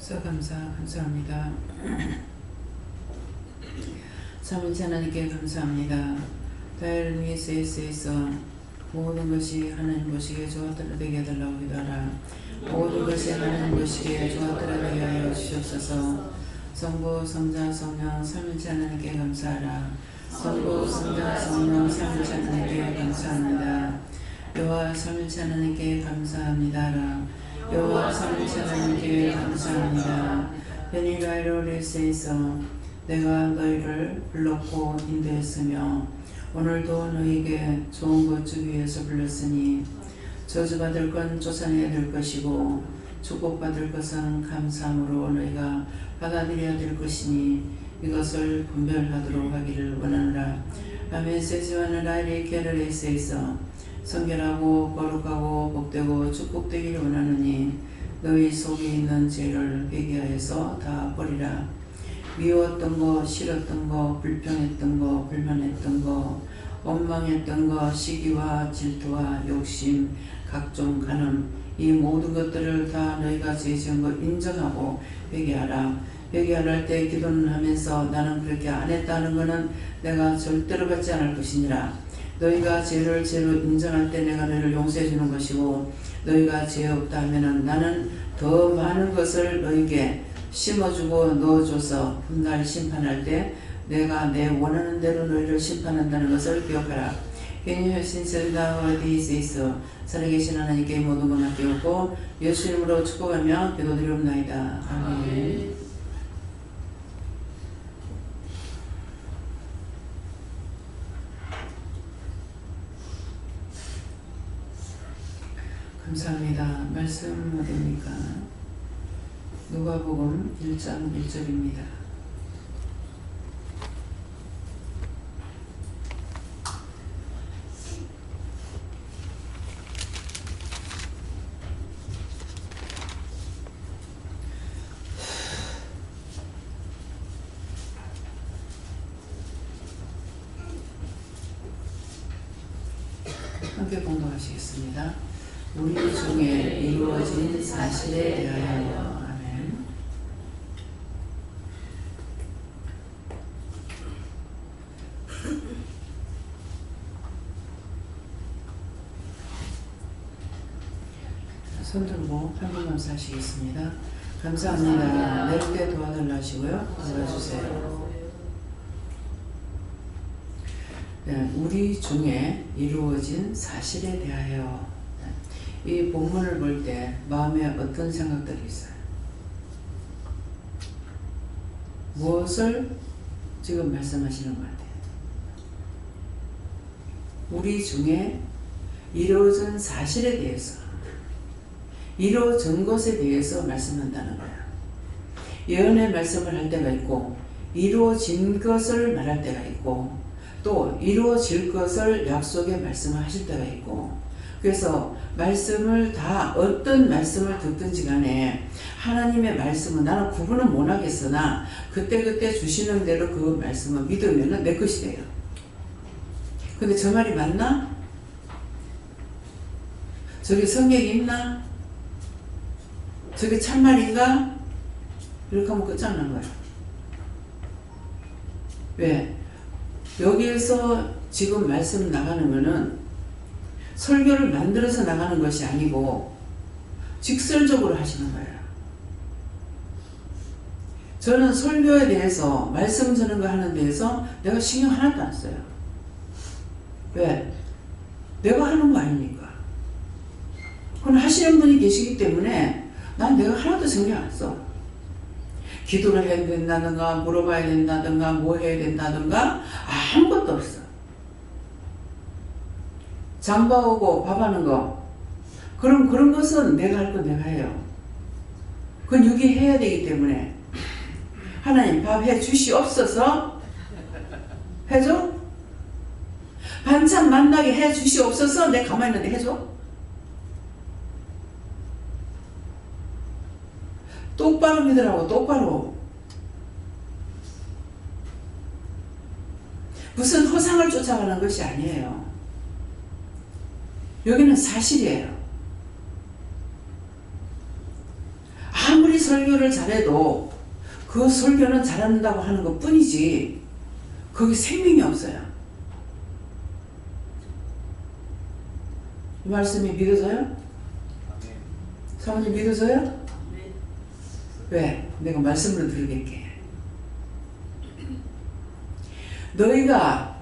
감사합니다. 참을치 하나님께 감사합니다. 다이어리 SS에서 모든 것이 하나님 보시기에 좋았더라 되게 해달라고 기도하라. 모든 것이 하나님 보시기에 좋았더라 되게 하여 주시옵소서. 성부, 성자, 성령, 삼위일체 하나님께 감사하라. 성부, 성자, 성령, 삼위일체 하나님께 감사합니다. 여호와 삼위일체 하나님께 감사합니다. 여호와 삼위일체 하나님께 감사합니다. 베니라이로리스에서 내가 너희를 불렀고 인도했으며 오늘도 너희에게 좋은 것 주기 위해서 불렀으니 저주받을 건 쫓아내야 될 것이고 축복받을 것은 감사함으로 너희가 받아들여야 될 것이니 이것을 분별하도록 하기를 원하노라. 아멘. 세지와는 라이리 케르레스에서 성결하고 거룩하고 복되고 축복되기를 원하느니 너희 속에 있는 죄를 회개하여서 다 버리라. 미웠던 거, 싫었던 거, 불평했던 거, 불만했던 거, 원망했던 거, 시기와 질투와 욕심, 각종 간음, 이 모든 것들을 다 너희가 죄 지은 거 인정하고 회개하라. 회개할 때 기도는 하면서 나는 그렇게 안 했다는 것은 내가 절대로 받지 않을 것이니라. 너희가 죄를 죄로 인정할 때 내가 너희를 용서해 주는 것이고 너희가 죄 없다 하면은 나는 더 많은 것을 너희에게 심어주고 넣어줘서 훗날 심판할 때 내가 내 원하는 대로 너희를 심판한다는 것을 기억하라. 괜히하신 셀다와 디이스이스 살아계신 하나님께 모든 것 맡기옵고 예수 이름으로 축복하며 기도드리옵나이다. 아멘. 감사합니다. 말씀 어디입니까? 누가복음 1장 1절입니다. 함께 공동하시겠습니다. 우리 중에 이루어진 사실에 대하여. 아멘. 손 들고 한번 감사하시겠습니다. 감사합니다. 내릴 때 도와달라 하시고요. 도와주세요. 네, 우리 중에 이루어진 사실에 대하여. 이 본문을 볼 때 마음에 어떤 생각들이 있어요? 무엇을 지금 말씀하시는 것 같아요? 우리 중에 이루어진 사실에 대해서, 이루어진 것에 대해서 말씀한다는 거예요. 예언의 말씀을 할 때가 있고 이루어진 것을 말할 때가 있고 또 이루어질 것을 약속의 말씀을 하실 때가 있고, 그래서 말씀을 다 어떤 말씀을 듣든지 간에 하나님의 말씀은 나는 구분은 못하겠으나 그때그때 주시는 대로 그 말씀을 믿으면 내 것이 돼요. 근데 저 말이 맞나? 저게 성경에 있나? 저게 참말인가? 이렇게 하면 끝장난 거예요. 왜? 여기에서 지금 말씀 나가는 거는 설교를 만들어서 나가는 것이 아니고 직설적으로 하시는 거예요. 저는 설교에 대해서 말씀 전하는 거 하는 데에서 내가 신경 하나도 안 써요. 왜? 내가 하는 거 아니니까. 그건 하시는 분이 계시기 때문에 난 내가 하나도 신경 안 써. 기도를 해야 된다든가 물어봐야 된다든가 뭐 해야 된다든가 아무것도 없어. 장봐오고 밥하는 거 그런 것은 내가 할 건 내가 해요. 그건 유기해야 되기 때문에 하나님 밥 해 주시옵소서 해줘? 반찬 만나게 해 주시옵소서 내 가만히 있는데 해줘? 똑바로 믿으라고. 똑바로. 무슨 허상을 쫓아가는 것이 아니에요. 여기는 사실이에요. 아무리 설교를 잘해도 그 설교는 잘한다고 하는 것 뿐이지 거기 생명이 없어요. 이 말씀이 믿어져요? 사모님 믿어져요? 네. 왜? 내가 말씀으로 들을게. 너희가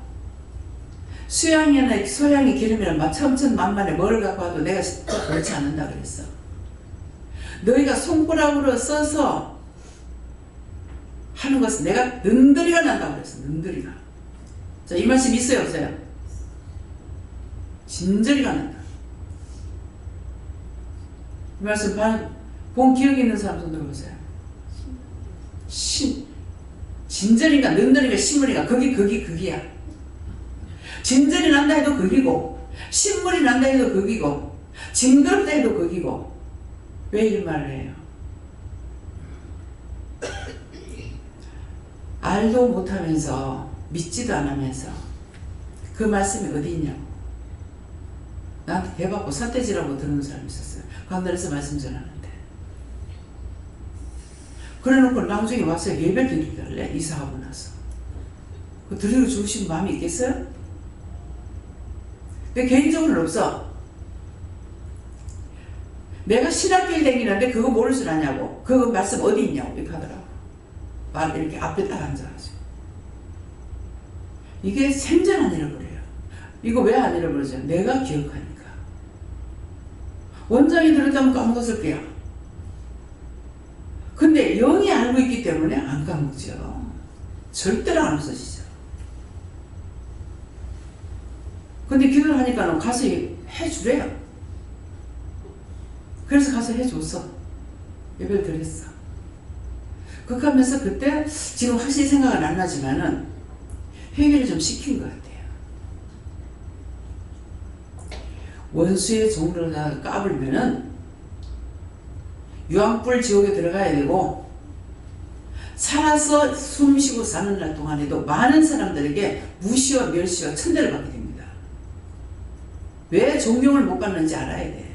수양이나 소양이 기름이나 막 천천만만에 뭐를 갖고 와도 내가 그렇지 않는다 그랬어. 너희가 손가락으로 써서 하는 것은 내가 는더리가 난다고 그랬어. 능들이가. 자, 이 말씀 있어요 없어요? 진저리가 난다. 이 말씀 본 기억 있는 사람 손 들어보세요. 진저리가 능더리가 신물이가 거기야. 진저리 난다 해도 거기고 신물이 난다 해도 거기고 징그럽다 해도 거기고. 왜 이런 말을 해요? 알도 못하면서 믿지도 않으면서 그 말씀이 어디 있냐고 나한테 대받고 삿대질하고 들은 사람이 있었어요. 강단에서 말씀 전하는데 그래놓고 나중에 와서 예배 드리달래. 이사하고 나서 그 드리고 주신 마음이 있겠어요? 근데 개인적으로는 없어. 내가 신학교에 다니는데 그거 모를 줄 아냐고. 그거 말씀 어디 있냐고 이렇게 하더라고. 말 이렇게 앞에 딱 앉아가지고. 이게 생전 안 잃어버려요. 이거 왜 안 잃어버리죠? 내가 기억하니까. 원장이 들었다면 까먹었을 거야. 근데 영이 알고 있기 때문에 안 까먹죠. 절대로 안 없어지죠. 근데 기도를 하니까 가서 해주래요. 그래서 가서 해줬어. 예배를 드렸어. 그렇게 하면서 그때 지금 확실히 생각은 안 나지만은 회개를 좀 시킨 것 같아요. 원수의 종로를 까불면은 유황불 지옥에 들어가야 되고 살아서 숨쉬고 사는 날 동안에도 많은 사람들에게 무시와 멸시와 천대를 받게 됩니다. 왜 존경을 못 받는지 알아야 돼.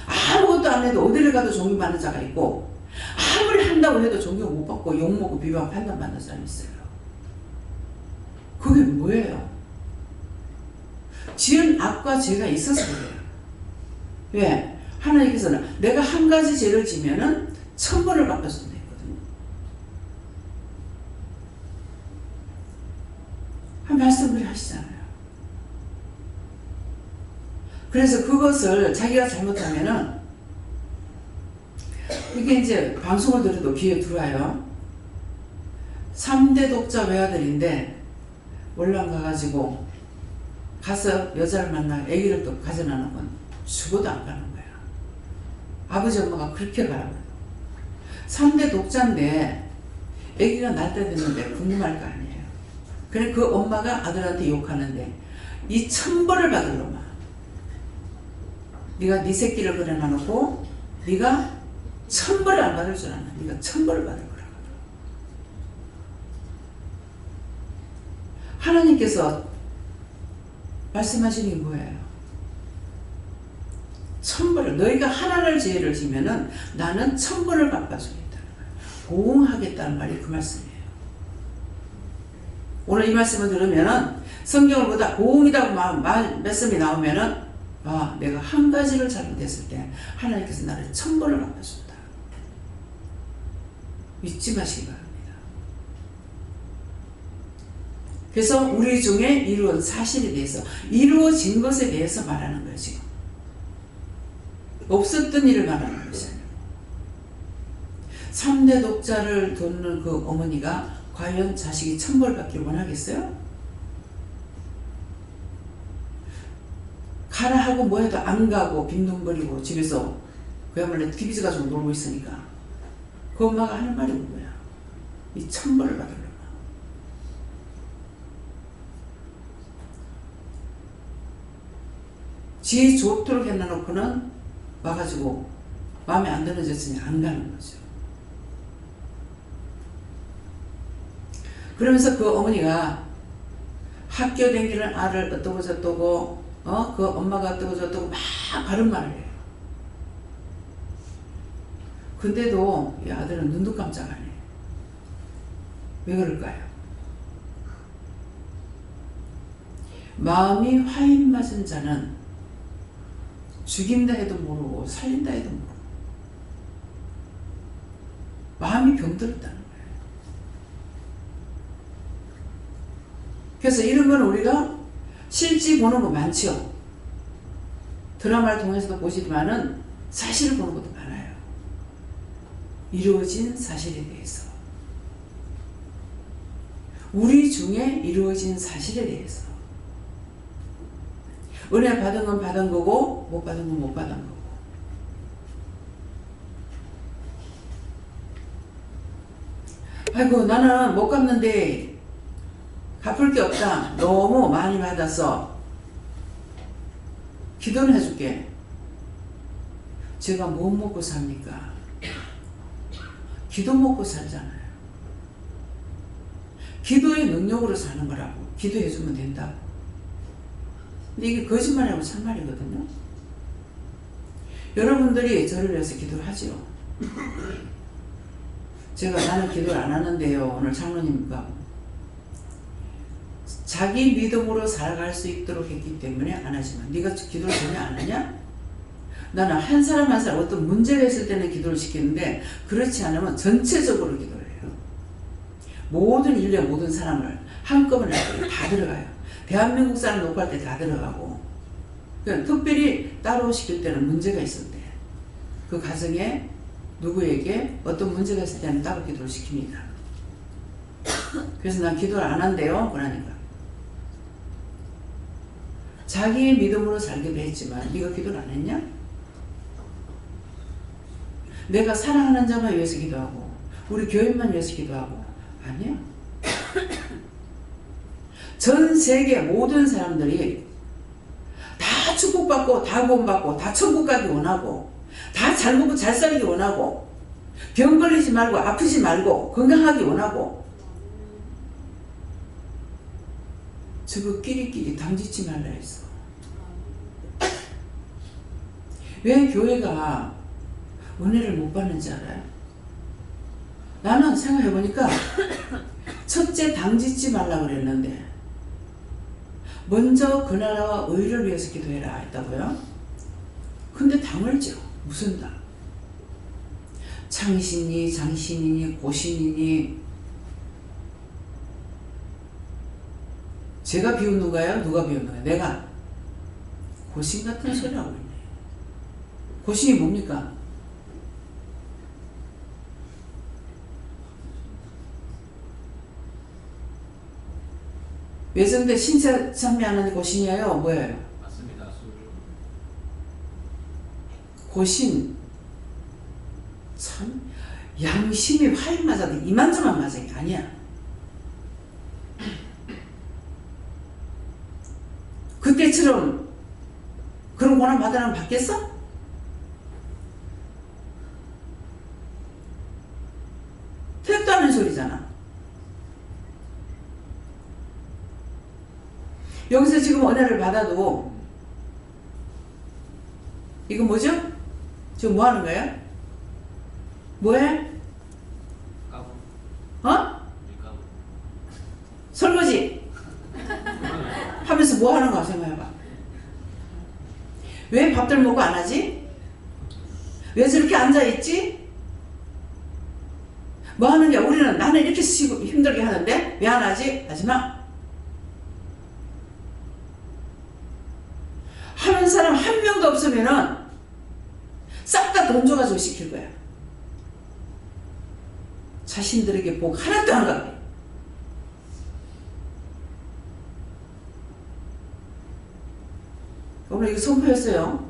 아무것도 안 해도 어디를 가도 존경받는 자가 있고 아무리 한다고 해도 존경 못 받고 욕먹고 비방 판단받는 사람이 있어요. 그게 뭐예요? 지은 악과 죄가 있어서 그래요. 왜? 하나님께서는 내가 한 가지 죄를 지면은 천벌을 받아준다 했거든요. 한 말씀을 하시잖아요. 그래서 그것을 자기가 잘못하면은 이게 이제 방송을 들어도 귀에 들어와요. 3대 독자 외아들인데 월남 가가지고 가서 여자를 만나 아기를 또 가져나는 건 죽어도 안 가는 거야. 아버지 엄마가 그렇게 가라고 해요. 3대 독자인데 아기가 날 때 됐는데 궁금할 거 아니에요. 그래 그 엄마가 아들한테 욕하는데 이 천벌을 받을 놈아. 네가 네 새끼를 그래 놔놓고 네가 천벌을 안 받을 줄 아나. 네가 천벌을 받을 거라고. 하나님께서 말씀하시는 게 뭐예요? 천벌을 너희가 하나를 죄를 지면은 나는 천벌을 갚아주겠다는 거예요. 보응하겠다는 말이 그 말씀이에요. 오늘 이 말씀을 들으면은 성경을 보다 보응이라고 말씀이 나오면은 아, 내가 한 가지를 잘못했을 때 하나님께서 나를 천벌을 갚아준다. 믿지 마시기 바랍니다. 그래서 우리 중에 이루어진 사실에 대해서 이루어진 것에 대해서 말하는 거예요. 지금 없었던 일을 말하는 것이 아니고 3대 독자를 돕는 그 어머니가 과연 자식이 천벌받기를 원하겠어요? 가라 하고 뭐 해도 안 가고 빈둥거리고 집에서 그야말로 TV즈 가지고 놀고 있으니까 그 엄마가 하는 말이 뭐야? 이 천벌을 받으려나. 지 좋도록 해놔놓고는 와가지고 마음에 안 드는 짓이 안 가는 거죠. 그러면서 그 어머니가 학교 다니는 아를 어떠고 저떠고 그 엄마가 어떠고 저떠고 막 바른 말을 해요. 근데도 이 아들은 눈도 깜짝 안 해. 왜 그럴까요? 마음이 화인 맞은 자는 죽인다 해도 모르고 살린다 해도 모르고 마음이 병들었다는 거예요. 그래서 이런 건 우리가 실제 보는 거 많죠. 드라마를 통해서도 보시지만은 사실을 보는 것도 많아요. 이루어진 사실에 대해서, 우리 중에 이루어진 사실에 대해서. 은혜 받은 건 받은 거고 못 받은 건 못 받은 거고. 아이고 나는 못 갚는데 갚을 게 없다. 너무 많이 받았어. 기도는 해줄게. 제가 뭐 먹고 삽니까? 기도 먹고 살잖아요. 기도의 능력으로 사는 거라고. 기도해주면 된다고. 근데 이게 거짓말하고 참말이거든요. 여러분들이 저를 위해서 기도를 하죠. 제가 나는 기도를 안 하는데요. 오늘 장로님과 자기 믿음으로 살아갈 수 있도록 했기 때문에 안 하지만 네가 기도를 전혀 안 하냐? 나는 한 사람 한 사람 어떤 문제가 있을 때는 기도를 시키는데 그렇지 않으면 전체적으로 기도를 해요. 모든 인류의 모든 사람을 한꺼번에 다 들어가요. 대한민국 사람 녹화할 때 다 들어가고, 그러니까 특별히 따로 시킬 때는 문제가 있을 때, 그 가정에 누구에게 어떤 문제가 있을 때는 따로 기도를 시킵니다. 그래서 난 기도를 안 한대요. 그러니까 자기의 믿음으로 살기도 했지만 네가 기도를 안 했냐? 내가 사랑하는 자만 위해서 기도하고 우리 교인만 위해서 기도하고 아니야. 전 세계 모든 사람들이 다 축복받고 다 구원받고 다 천국 가기 원하고 다 잘 먹고 잘 살기 원하고 병 걸리지 말고 아프지 말고 건강하기 원하고, 저거 끼리끼리 당짓지 말라 했어. 왜 교회가 은혜를 못 받는지 알아요? 나는 생각해보니까 첫째 당짓지 말라 그랬는데 먼저 그 나라와 의를 위해서 기도해라 했다고요? 근데 당을 죠. 무슨 당? 창신이니 장신이니 고신이니. 제가 비웃는 거예요? 누가 비웃는 거예요? 내가. 고신 같은 소리 하고 있네. 고신이 뭡니까? 외정대 신체 참여하는 고신이에요? 뭐예요? 맞습니다. 고신. 참 양심이 활 맞아도 이만저만 맞은 게 아니야. 그때처럼 그런 고난 받으라면 받겠어? 택도 않는 소리잖아. 여기서 지금 은혜를 받아도 이거 뭐죠? 지금 뭐 하는 거야? 뭐해? 까부. 어? 밀가부. 설거지 하면서 뭐 하는 거야? 생각해봐. 왜 밥들 먹고 안 하지? 왜 저렇게 앉아있지? 뭐 하는 게 우리는 나는 이렇게 쉬고 힘들게 하는데 왜 안 하지? 하지마. 하는 사람 한 명도 없으면은 싹 다 돈 줘가지고 시킬 거야. 자신들에게 복 하나도 안 가게. 오늘 이거 선포했어요.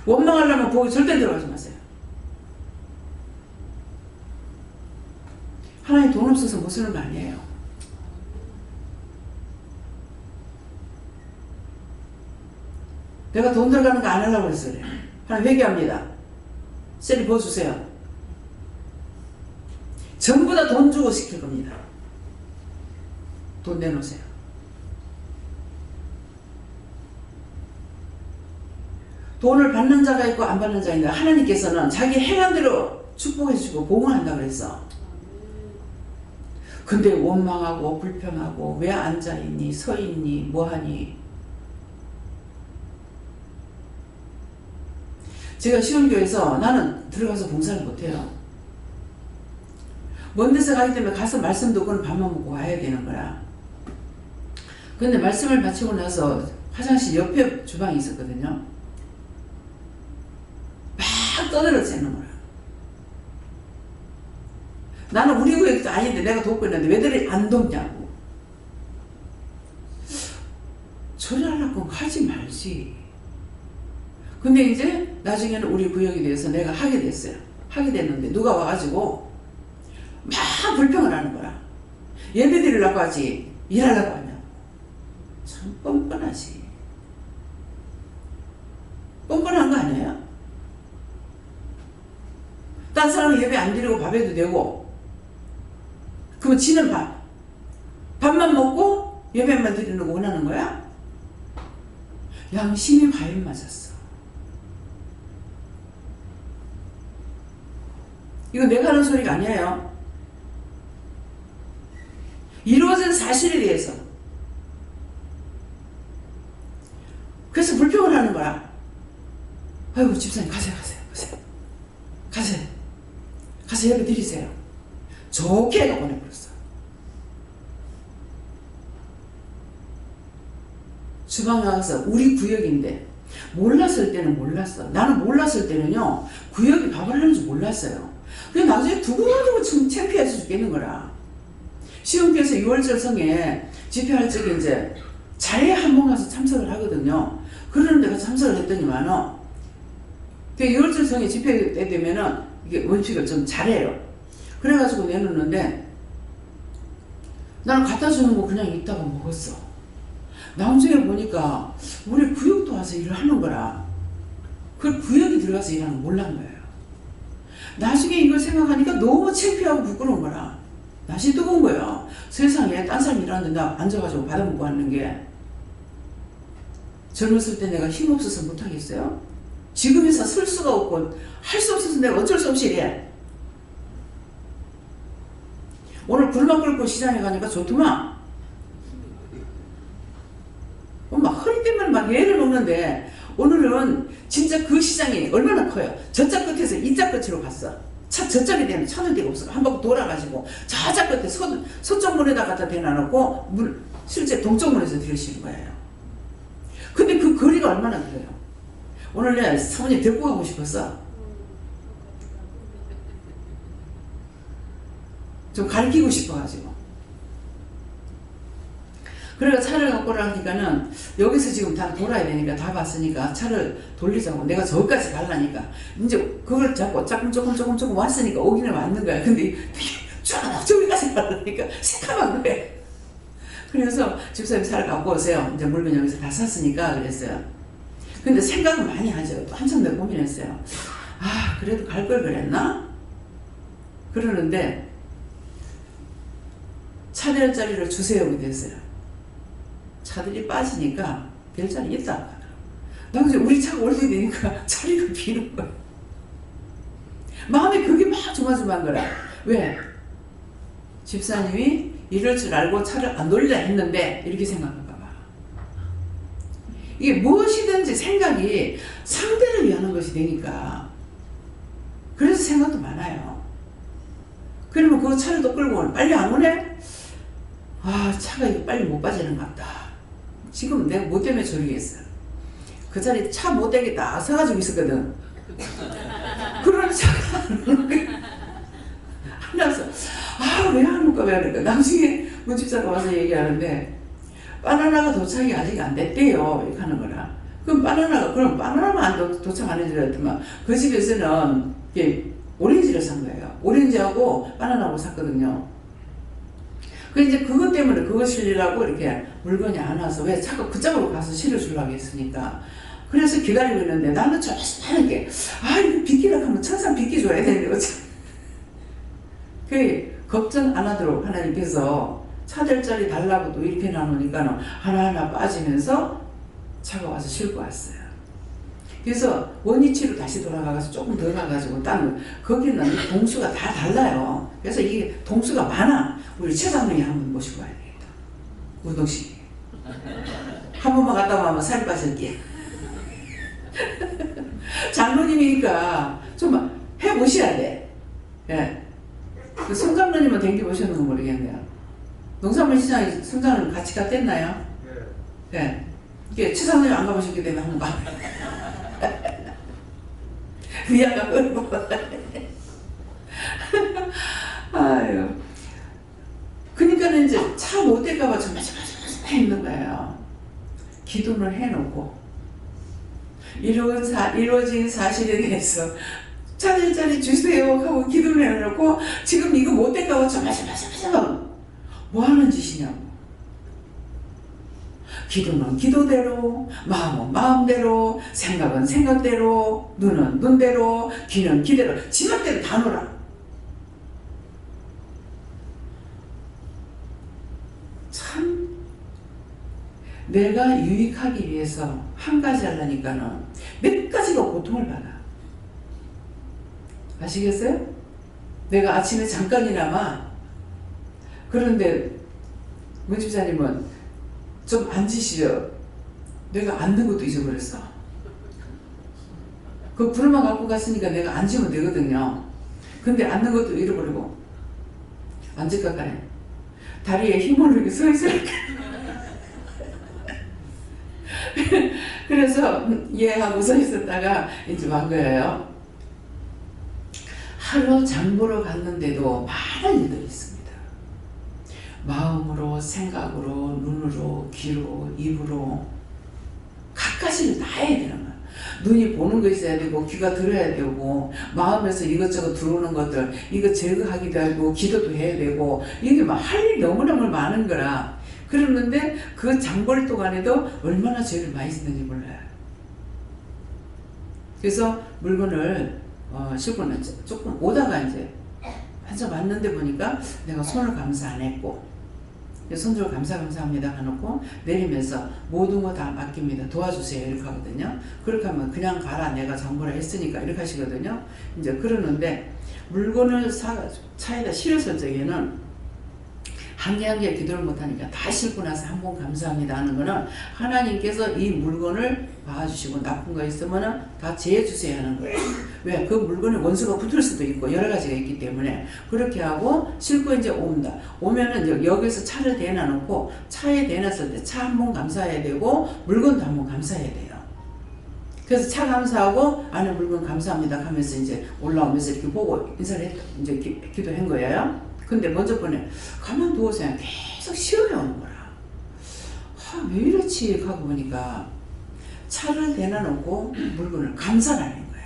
원망하려면 복이 절대 들어가지 마세요. 하나님 돈 없어서 못 쓰는 거 아니에요. 내가 돈 들어가는 거 안 하려고 그랬어. 그래. 하나님 회개합니다. 셀이 부어주세요. 전부 다 돈 주고 시킬 겁니다. 돈 내놓으세요. 돈을 받는 자가 있고 안 받는 자가 있는데 하나님께서는 자기 행한 대로 축복해주고 보응한다 그랬어. 근데 원망하고 불평하고 왜 앉아있니 서있니 뭐하니. 제가 시온교회에서 나는 들어가서 봉사를 못해요. 먼 데서 가기 때문에 가서 말씀 듣고는 밥만 먹고 와야 되는 거야. 근데 말씀을 마치고 나서 화장실 옆에 주방이 있었거든요. 막 떠들어대는 거야. 나는 우리 구역도 아닌데 내가 돕고 있는데 왜들 안 돕냐고. 처리하려고 하지 말지. 근데 이제 나중에는 우리 구역에 대해서 내가 하게 됐어요. 하게 됐는데 누가 와가지고 막 불평을 하는 거야. 예배 드리려고 하지 일하려고 하냐고. 참 뻔뻔하지. 뻔뻔한 거 아니에요? 딴 사람은 예배 안 드리고 밥 해도 되고, 그러면 지는 밥만 먹고 예배만 드리는 거 원하는 거야? 양심이 과연 맞았어. 이거 내가 하는 소리가 아니에요. 이루어진 사실에 대해서. 그래서 불평을 하는 거야. 아이고 집사님 가세요. 가서 예배 드리세요. 좋게 해가 보내버렸어. 주방에 와서 우리 구역인데 몰랐을 때는 몰랐어. 나는 몰랐을 때는요 구역이 밥을 하는 줄 몰랐어요. 그냥 나중에 두고두고 창피해서 죽겠는 거라. 시온교에서 6월절 성에 집회할 적에 이제 자리에 한 번 가서 참석을 하거든요. 그러는 데가 참석을 했더니만은 그 6월절 성에 집회 때 되면은 이게 원칙을 좀 잘해요. 그래가지고 내놓는데 나는 갖다 주는 거 그냥 있다가 먹었어. 나중에 보니까 우리 구역도 와서 일을 하는 거라. 그 구역에 들어가서 일하는 거 몰란 거예요. 나중에 이걸 생각하니까 너무 창피하고 부끄러운 거라. 날씨 뜨거운 거예요. 세상에 딴 사람 일하는데 나 앉아가지고 받아먹고 하는 게. 젊었을 때 내가 힘없어서 못하겠어요? 지금에서 쓸 수가 없고 할 수 없어서 내가 어쩔 수 없이 이래. 오늘 굴만 끓고 시장에 가니까 좋더만. 막 허리 때문에 막 예를 먹는데 오늘은 진짜 그 시장이 얼마나 커요. 저짝 끝에서 이짝 끝으로 갔어. 차 저짝에 대는 차는 데가 없어. 한 바퀴 돌아가지고 저짝 끝에 서쪽 문에다 갖다 대놔놓고 실제 동쪽 문에서 들으시는 거예요. 근데 그 거리가 얼마나 길어요. 오늘 내가 사모님 데리고 가고 싶었어. 좀 가르치고 싶어가지고. 그래가 차를 갖고 오라니까는 여기서 지금 다 돌아야 되니까 다 봤으니까 차를 돌리자고. 내가 저기까지 가려니까 이제 그걸 잡고 조금 왔으니까 오기는 왔는 거야. 근데 쭉 저기까지 가려니까 새카만 거야. 그래서 집사님 차를 갖고 오세요. 이제 물건 여기서 다 샀으니까 그랬어요. 근데 생각은 많이 하죠. 또 한참 내가 고민했어요. 아 그래도 갈 걸 그랬나? 그러는데 차 댈 자리를 주세요 그랬어요. 차들이 빠지니까 별자리 있다 하더라고. 나 이제 우리 차가 올리게 되니까 자리가 비는 거야. 마음에 그게 막 조마조마한 거라. 왜? 집사님이 이럴 줄 알고 차를 안 돌리려 했는데 이렇게 생각할까 봐. 이게 무엇이든지 생각이 상대를 위하는 것이 되니까 그래서 생각도 많아요. 그러면 그 차를 또 끌고 빨리 안 오네? 아 차가 이거 빨리 못 빠지는 것 같다. 지금 내가 뭐 때문에 저러겠어. 그 자리에 차 못 대게 딱 서가지고 있었거든. 그러는 차가 안 와서 왜 안 올까 왜 안 올까. 나중에 문집사가 와서 얘기하는데 바나나가 도착이 아직 안 됐대요 이렇게 하는 거라. 그럼 바나나만 안 도착 안 해주랬더만 그 집에서는 이게 오렌지를 산 거예요. 오렌지하고 바나나하고 샀거든요. 그 이제 그것 때문에 그거 실리라고 이렇게 물건이 안 와서 왜 자꾸 그쪽으로 가서 실어주려고 했으니까. 그래서 기다리고 있는데 나는 조심하는 게 이거 빗기라고 하면 천상 빗기 줘야 되는 거지. 그 걱정 안 하도록 하나님께서 차 댈 자리 달라고도 이렇게 나누니까 하나하나 빠지면서 차가 와서 싣고 왔어요. 그래서 원위치로 다시 돌아가서 조금 더 가가지고 딴 거기는 동수가 다 달라요. 그래서 이게 동수가 많아. 우리 최상명이 한번 모시고 와야 되겠다. 우동식 한 번만 갔다 오면 살이 빠질게. 장로님이니까 좀 해보셔야 돼. 예. 그 성장로님은 댕겨 보셨는 건 모르겠네요. 농산물 시장에 성장로님 같이 갔댔나요? 예. 예. 이게 최상로님 안 가보셨기 때문에 한번 가. 미안가 그러고. 아유. 그러니까는 이제 차 못 될까봐 정말 있는 거예요. 기도를 해놓고 이루어진 사실에 대해서 차례차례 주세요 하고 기도를 해놓고 지금 이거 못 될까봐 정말 뭐 하는 짓이냐고. 기도는 기도대로, 마음은 마음대로, 생각은 생각대로, 눈은 눈대로, 귀는 귀대로, 지멋대로 다 놀아. 참 내가 유익하기 위해서 한 가지 하려니까는 몇 가지가 고통을 받아. 아시겠어요? 내가 아침에 잠깐이나마 그런데 문집사님은 좀 앉으시죠. 내가 앉는 것도 잊어버렸어. 그 불만 갖고 갔으니까 내가 앉으면 되거든요. 근데 앉는 것도 잃어버리고 앉을까 까네. 다리에 힘을 이렇게 서 있으니까. 그래서 하고 서 있었다가 이제 간 거예요. 하루 장 보러 갔는데도 많은 일들이 있습니다. 마음으로, 생각으로, 눈으로, 귀로, 입으로 각가지를 다 해야 되는 거야. 눈이 보는 거 있어야 되고, 귀가 들어야 되고, 마음에서 이것저것 들어오는 것들 이거 제거하기도 하고, 기도도 해야 되고, 이게 막 할 일이 너무너무 많은 거라. 그랬는데 그 장볼 동안에도 얼마나 죄를 많이 짓는지 몰라요. 그래서 물건을 싣고는 조금 오다가 이제 한참 왔는데 보니까 내가 손을 감사 안 했고, 손주를 감사합니다 해놓고 내리면서 모든 거 다 맡깁니다. 도와주세요. 이렇게 하거든요. 그렇게 하면 그냥 가라. 내가 장보라 했으니까. 이렇게 하시거든요. 이제 그러는데 물건을 차에다 실었을 적에는 한 개 한 개 기도를 못하니까 다 싣고 나서 한 번 감사합니다 하는 거는 하나님께서 이 물건을 봐주시고 나쁜 거 있으면 다 제해주세요 하는 거예요. 왜? 그 물건에 원수가 붙을 수도 있고 여러 가지가 있기 때문에 그렇게 하고 싣고 이제 옵니다. 오면은 여기서 차를 대놔놓고 차에 대놨을 때 차 한 번 감사해야 되고 물건도 한 번 감사해야 돼요. 그래서 차 감사하고 안에 물건 감사합니다 하면서 이제 올라오면서 이렇게 보고 인사를 이제 기도한 거예요. 근데 먼저 번에 가만두어서 그냥 계속 시험이 오는 거라. 왜 이렇지 하고 보니까 차를 대놔놓고 물건을 감사를 하는 거야.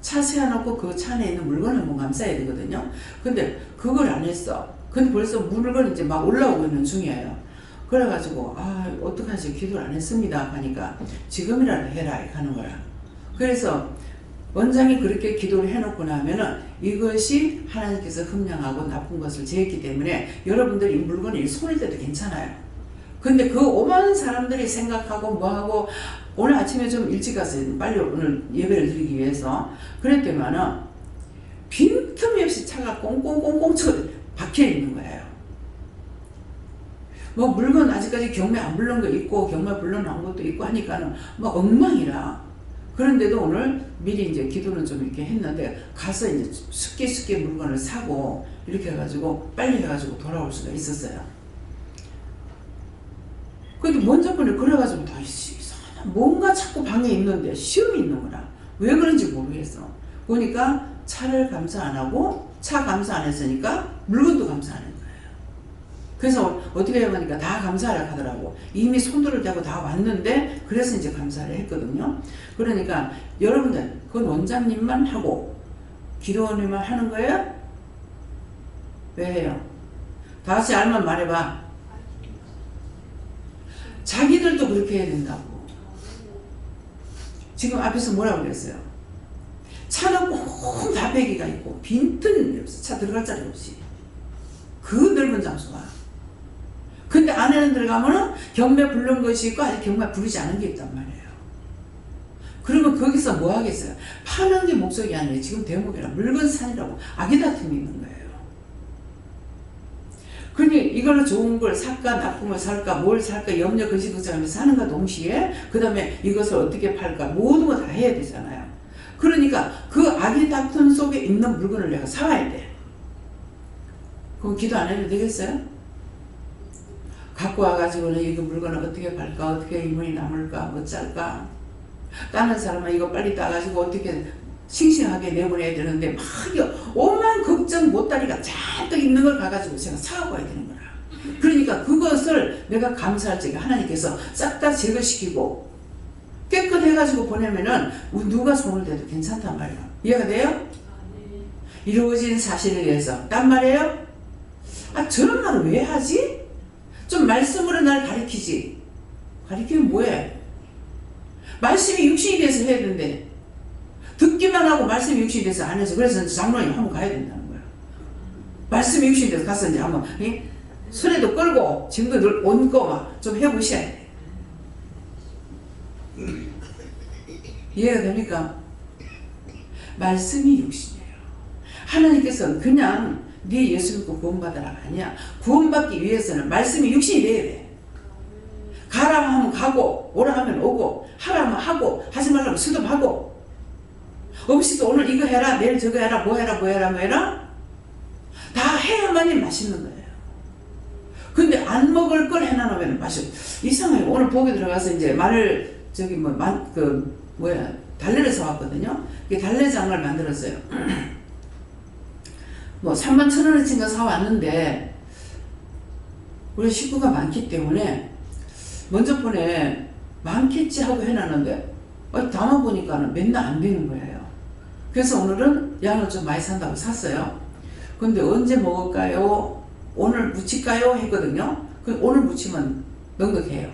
차 세워놓고 그 차 안에 있는 물건을 한번 감사해야 되거든요. 근데 그걸 안 했어. 근데 벌써 물건이 이제 막 올라오고 있는 중이에요. 그래가지고 어떡하지 기도를 안 했습니다 하니까 지금이라도 해라 이렇게 하는 거야. 그래서 원장이 그렇게 기도를 해놓고 나면은 이것이 하나님께서 흠량하고 나쁜 것을 제했기 때문에 여러분들이 이 물건에 손을 대도 괜찮아요. 근데 그 오만 사람들이 생각하고 뭐하고 오늘 아침에 좀 일찍 갔어요. 빨리 오늘 예배를 드리기 위해서. 그랬더니만은 빈틈이 없이 차가 꽁꽁꽁꽁 박혀 있는 거예요. 뭐 물건 아직까지 경매 안 불른 거 있고 경매 불러놓은 것도 있고 하니까는 뭐 엉망이라. 그런데도 오늘 미리 이제 기도는 좀 이렇게 했는데 가서 이제 쉽게 물건을 사고 이렇게 해가지고 빨리 해가지고 돌아올 수가 있었어요. 근데 먼저 번에 그래가지고 다 뭔가 자꾸 방에 있는데 시험이 있는 거라. 왜 그런지 모르겠어. 보니까 차를 감사 안 하고 차 감사 안 했으니까 물건도 감사 안 했는 거예요. 그래서 어떻게 해야 하니까 다 감사하라 하더라고. 이미 손들을 대고 다 왔는데 그래서 이제 감사를 했거든요. 그러니까 여러분들 그건 원장님만 하고 기도원님만 하는 거예요? 왜 해요? 다 같이 알면 말해봐. 자기들도 그렇게 해야 된다고. 지금 앞에서 뭐라고 그랬어요? 차는 꼭 다배기가 있고 빈틈이 없어. 차 들어갈 자리 없이. 그 넓은 장소가. 근데 안에는 들어가면은 경매 부른 것이 있고 아직 경매 부르지 않은 게 있단 말이에요. 그러면 거기서 뭐 하겠어요? 파는 게 목적이 아니에요. 지금 대목이라 물건 산이라고 악의 다툼이 있는 거예요. 그러니 이걸로 좋은 걸 살까 나쁜 걸 살까 뭘 살까 염려 거시걱정하면서 사는가 동시에 그 다음에 이것을 어떻게 팔까 모든 거 다 해야 되잖아요. 그러니까 그 악의 다툼 속에 있는 물건을 내가 사와야 돼. 그럼 기도 안 해도 되겠어요? 갖고 와가지고는 이거 물건을 어떻게 팔까 어떻게 인물이 남을까 뭐 짤까 다른 사람은 이거 빨리 따가지고 어떻게 싱싱하게 내보내야 되는데 막 오만 걱정 못다리가 잔뜩 있는 걸 가가지고 제가 사갖고 와야 되는 거라. 그러니까 그것을 내가 감사할 적에 하나님께서 싹 다 제거시키고 깨끗해가지고 보내면은 누가 손을 대도 괜찮단 말이에요. 이해가 돼요? 이루어진 사실을 위해서 딴 말이에요? 아 저런 말을 왜 하지? 좀 말씀으로 날 가리키지. 가리키면 뭐해? 말씀이 육신이 돼서 해야 되는데 듣기만 하고 말씀이 육신이 돼서 안 해서 그래서 장로님 한번 가야 된다는 거야. 말씀이 육신이 돼서 가서 이제 한번 수레도 끌고 짐도 늘 얹고 막 좀 해보셔야 돼. 이해가 됩니까? 말씀이 육신이에요. 하나님께서는 그냥 네 예수 믿고 구원받아라가 아니야. 구원받기 위해서는 말씀이 육신이 돼야 돼. 가라 하면 가고 오라 하면 오고 하라 하면 하고 하지 말라면 수습하고 없이도 오늘 이거 해라 내일 저거 해라 뭐 해라 뭐 해라 뭐 해라 다 해야만이 맛있는 거예요. 근데 안 먹을 걸 해놔놓으면 맛이 이상해요. 오늘 보기 들어가서 이제 말을 저기 달래를 사왔거든요. 달래장을 만들었어요. 뭐 31,000원어치인가 사왔는데 우리 식구가 많기 때문에 먼저 번에 많겠지 하고 해놨는데 담아보니까는 맨날 안 되는 거예요. 그래서 오늘은 양을 좀 많이 산다고 샀어요. 근데 언제 먹을까요? 오늘 무칠까요? 했거든요. 오늘 무치면 넉넉해요.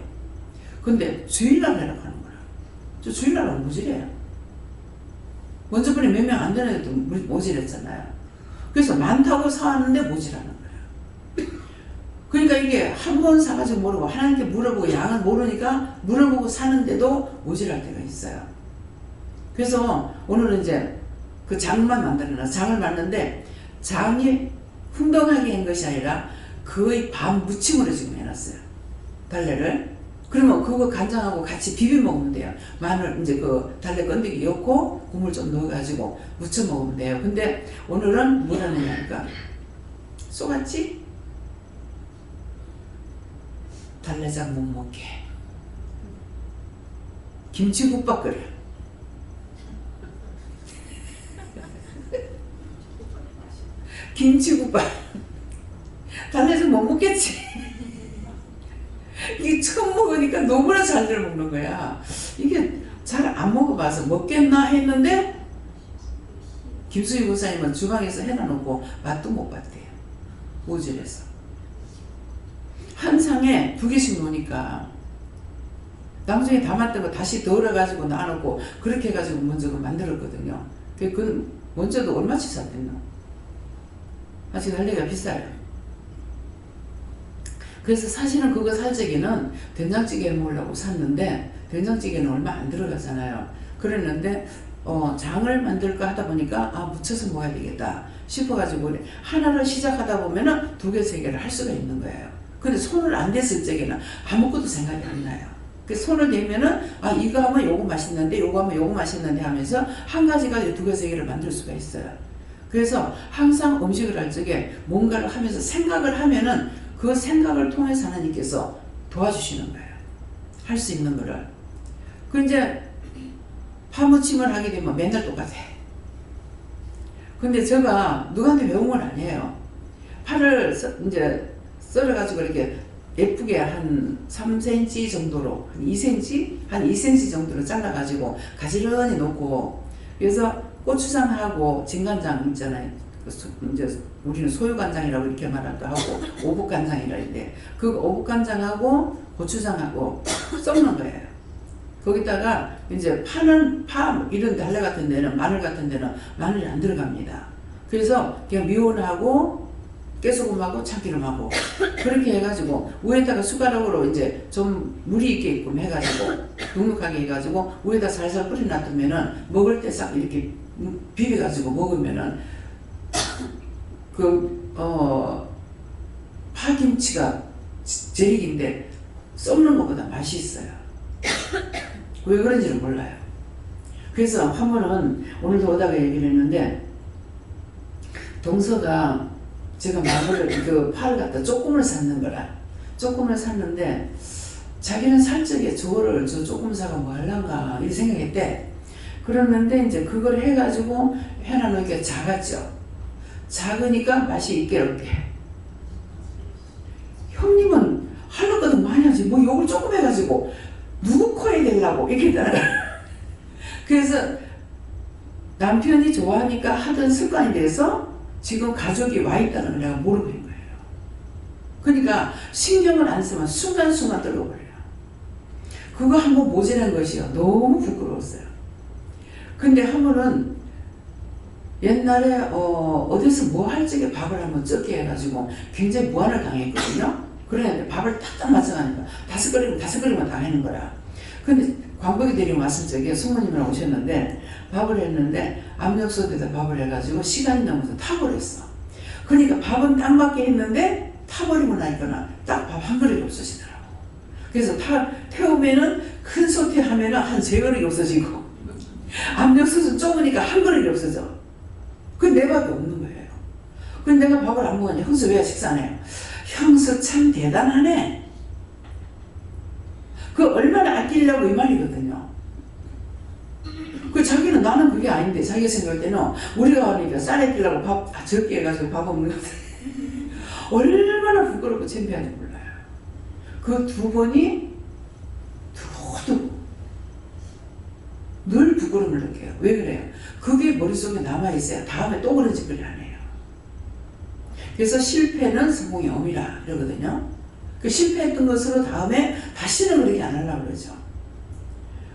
근데 주일날 하라고 하는 거라. 저 주일날은 모질해요. 먼저 번에 몇 명 안 되는 애도 모질했잖아요. 그래서 많다고 사왔는데 모질하는 거예요. 그러니까 이게 한 번 사가지고 모르고 하나님께 물어보고 양을 모르니까 물어보고 사는데도 모질할 때가 있어요. 그래서 오늘은 이제 그 장만 만들어놔. 장을 만드는데 장이 풍덩하게 한 것이 아니라 거의 반 무침으로 지금 해놨어요. 달래를. 그러면 그거 간장하고 같이 비벼 먹으면 돼요. 마늘 이제 그 달래 건더기 넣고 국물 좀 넣어가지고 무쳐 먹으면 돼요. 근데 오늘은 뭘 하느냐니까 쏘갔지? 달래장 못 먹게 김치국밥 끓여. 김치국밥 달래장 못 먹겠지. 이게 처음 먹으니까 너무나 잘들 먹는 거야. 이게 잘 안 먹어봐서 먹겠나 했는데 김수희 고사님은 주방에서 해놔놓고 맛도 못 봤대요. 모질해서. 한 상에 2개씩 놓으니까 나중에 담았던 거 다시 덜어가지고 놔놓고 그렇게 해가지고 먼저 만들었거든요. 그 먼저도 얼마치 샀댔나? 아직 달래가 비싸요. 그래서 사실은 그거 살 적에는 된장찌개 먹으려고 샀는데 된장찌개는 얼마 안 들어가잖아요. 그랬는데 장을 만들까 하다 보니까 묻혀서 먹어야 되겠다 싶어가지고 하나를 시작하다 보면은 2개, 3개를 할 수가 있는 거예요. 근데 손을 안 댔을 적에는 아무것도 생각이 안 나요. 그 손을 대면은 이거 하면 요거 맛있는데 요거 하면 요거 맛있는데 하면서 한 가지 가지고 2개, 3개를 만들 수가 있어요. 그래서 항상 음식을 할 적에 뭔가를 하면서 생각을 하면은 그 생각을 통해서 하나님께서 도와주시는 거예요. 할 수 있는 거를. 그 이제 파무침을 하게 되면 맨날 똑같아. 근데 제가 누구한테 배운 건 아니에요. 파를 이제 썰어가지고 이렇게 예쁘게 한 3cm 정도로, 한 2cm? 한 2cm 정도로 잘라가지고 가지런히 놓고, 그래서 고추장하고 진간장 있잖아요. 이제 우리는 소유간장이라고 이렇게 말하기도 하고, 오복간장이라 이래. 그 오복간장하고 고추장하고 섞는 거예요. 거기다가 이제 파 이런 달래 같은 데는 마늘 같은 데는 마늘이 안 들어갑니다. 그래서 그냥 미원하고 깨소금하고 참기름하고 그렇게 해가지고 위에다가 숟가락으로 이제 좀 물이 있게끔 해가지고 눅눅하게 해가지고 위에다 살살 끓여 놔두면은 먹을 때 싹 이렇게 비벼가지고 먹으면은 파김치가 제육인데 썩는 것보다 맛이 있어요. 왜 그런지는 몰라요. 그래서 한 번은 오늘도 오다가 얘기를 했는데 동서가 제가 마블을 파를 갖다 조금을 샀는 거라. 조금을 샀는데 자기는 살적에 저거를 저 조금 사가 뭐 할란가 이렇게 생각했대. 그랬는데 이제 그걸 해가지고 해놔놓으니까 작았죠. 작으니까 맛이 있게 없게. 형님은 하는 것도 많이 하지 뭐 욕을 조금 해가지고 누구 코에 대려고 이렇게 했다는 그래서 남편이 좋아하니까 하던 습관이 돼서 지금 가족이 와 있다는 걸 내가 모르고 있는 거예요. 그러니까 신경을 안 쓰면 순간순간 떨어버려요. 그거 한번 모자란 것이요. 너무 부끄러웠어요. 근데 한 번은 옛날에 어디서 뭐 할 적에 밥을 한번 적게 해가지고 굉장히 무안을 당했거든요. 그랬는데 밥을 탁탁 맞춰가니까 5그릇만 다 하는 거야. 근데 광복이 대리님 왔을 적에 숙모님이랑 오셨는데 밥을 했는데 압력솥에다 밥을 해가지고 시간이 넘어서 타버렸어. 그러니까 밥은 딱 맞게 했는데 타버리고 나니까 딱 밥 한 그릇이 없어지더라고. 그래서 태우면은 큰 솥에 하면은 한 3그릇이 없어지고 압력솥은 좁으니까 한 그릇이 없어져. 그건 내 밥이 없는 거예요. 근데 내가 밥을 안 먹으니 형수 왜 식사 안 해요? 형수 참 대단하네. 그 얼마나 아끼려고 이 말이거든요. 그 자기는 나는 그게 아닌데 자기가 생각할 때는 우리가 하니까 쌀에 끼려고 밥 적게 해가지고 밥 없는 것 같아. 얼마나 부끄럽고 창피한지 몰라요. 그 두 번이 두고두고 늘 부끄러움을 느껴요. 왜 그래요? 그게 머릿속에 남아있어야 다음에 또 그런 짓거리 안 해요. 그래서 실패는 성공의 어미라 이러거든요. 그 실패했던 것으로 다음에 다시는 그렇게 안 하려고 그러죠.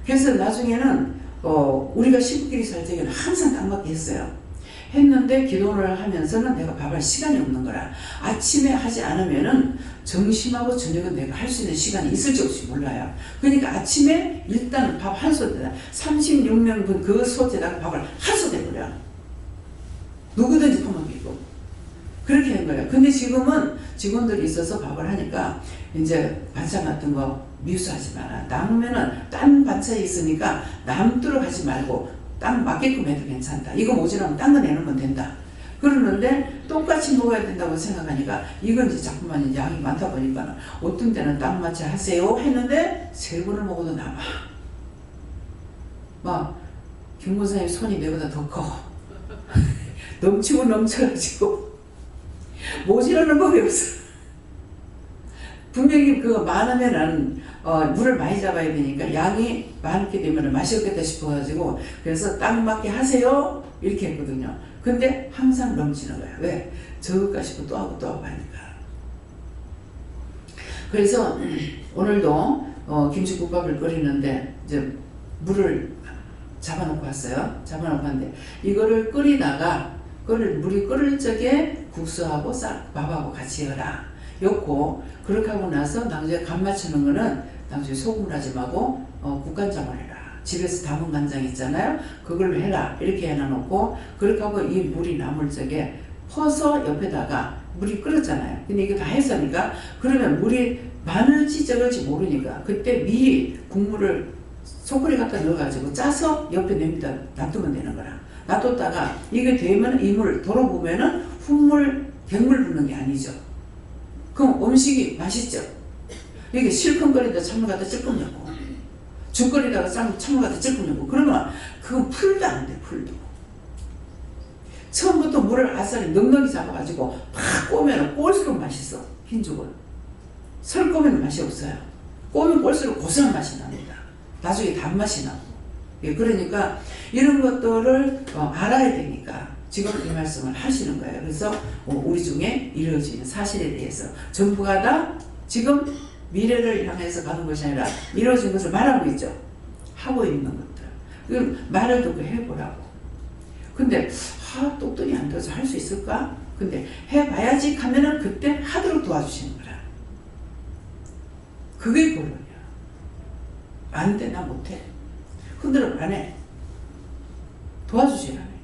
그래서 나중에는 우리가 식구끼리 살 때는 항상 딱 맞게 했어요. 했는데 기도를 하면서는 내가 밥할 시간이 없는 거라. 아침에 하지 않으면은 점심하고 저녁은 내가 할 수 있는 시간이 있을지 없을지 몰라요. 그러니까 아침에 일단 밥 한 솥에다 36명분 그 솥에다가 밥을 한 솥 해버려. 누구든지 퍼먹이고 그렇게 한 거예요. 근데 지금은 직원들이 있어서 밥을 하니까 이제 반찬 같은 거 미수하지 마라. 남으면은 딴 반찬이 있으니까 남도록 하지 말고 딱 맞게끔 해도 괜찮다. 이거 모자라면 딴 거 내놓으면 된다. 그러는데 똑같이 먹어야 된다고 생각하니까 이건 이제 자꾸만 이제 양이 많다 보니까 어떤 때는 딱 맞춰 하세요 했는데 3번을 먹어도 남아. 막 김무사님 손이 내보다 더 커. 넘치고 넘쳐가지고 모자라는 법이 없어. 분명히 그거 많으면은 물을 많이 잡아야 되니까 양이 많게 되면 맛이 없겠다 싶어가지고 그래서 딱 맞게 하세요 이렇게 했거든요. 근데 항상 넘치는 거야. 왜? 적을까 싶고 또 하고 또 하고 하니까. 그래서 오늘도 김치국밥을 끓이는데 이제 물을 잡아놓고 왔어요. 잡아놓고 왔는데 이거를 끓이다가 물이 끓을 적에 국수하고 밥하고 같이 해라. 였고 그렇게 하고 나서 나중에 간 맞추는 거는 나중에 소금을 하지 말고 국간장을 해라. 집에서 담은 간장 있잖아요. 그걸로 해라. 이렇게 해놔놓고 그렇게 하고 이 물이 남을 적에 퍼서 옆에다가 물이 끓었잖아요. 근데 이거 다 했으니까 그러면 물이 많을지 적을지 모르니까 그때 미리 국물을 소쿠리 갖다 넣어가지고 짜서 옆에 냄비다 놔두면 되는 거라. 놔뒀다가 이게 되면 이 물 돌아보면은 훅물, 갱물 붓는 게 아니죠. 그럼 음식이 맛있죠. 이게 실컷거리다 찬물 갖다 찔끔 넣고 죽 끓이다가 찬물 갖다 찔끔 넣고 그러면 그건 풀도 안 돼. 풀도. 처음부터 물을 아싸리 넉넉히 잡아가지고 팍 꼬면 꼴수록 맛있어. 흰죽은. 설 꼬면 맛이 없어요. 꼬면 꼴수록 고소한 맛이 납니다. 나중에 단맛이 나고. 예, 그러니까 이런 것들을 알아야 되니까 지금 이 말씀을 하시는 거예요. 그래서 우리 중에 이루어지는 사실에 대해서 전부가 다 지금 미래를 향해서 가는 것이 아니라 이루어진 것을 말하고 있죠. 하고 있는 것들. 그럼 말을 듣고 해보라고. 근데 똑똑히 안 돼서 할 수 있을까? 근데 해봐야지 하면은 그때 하도록 도와주시는 거라. 그게 본론이야. 안 돼, 나 못해. 흔들어 안 해. 도와주질 않아요.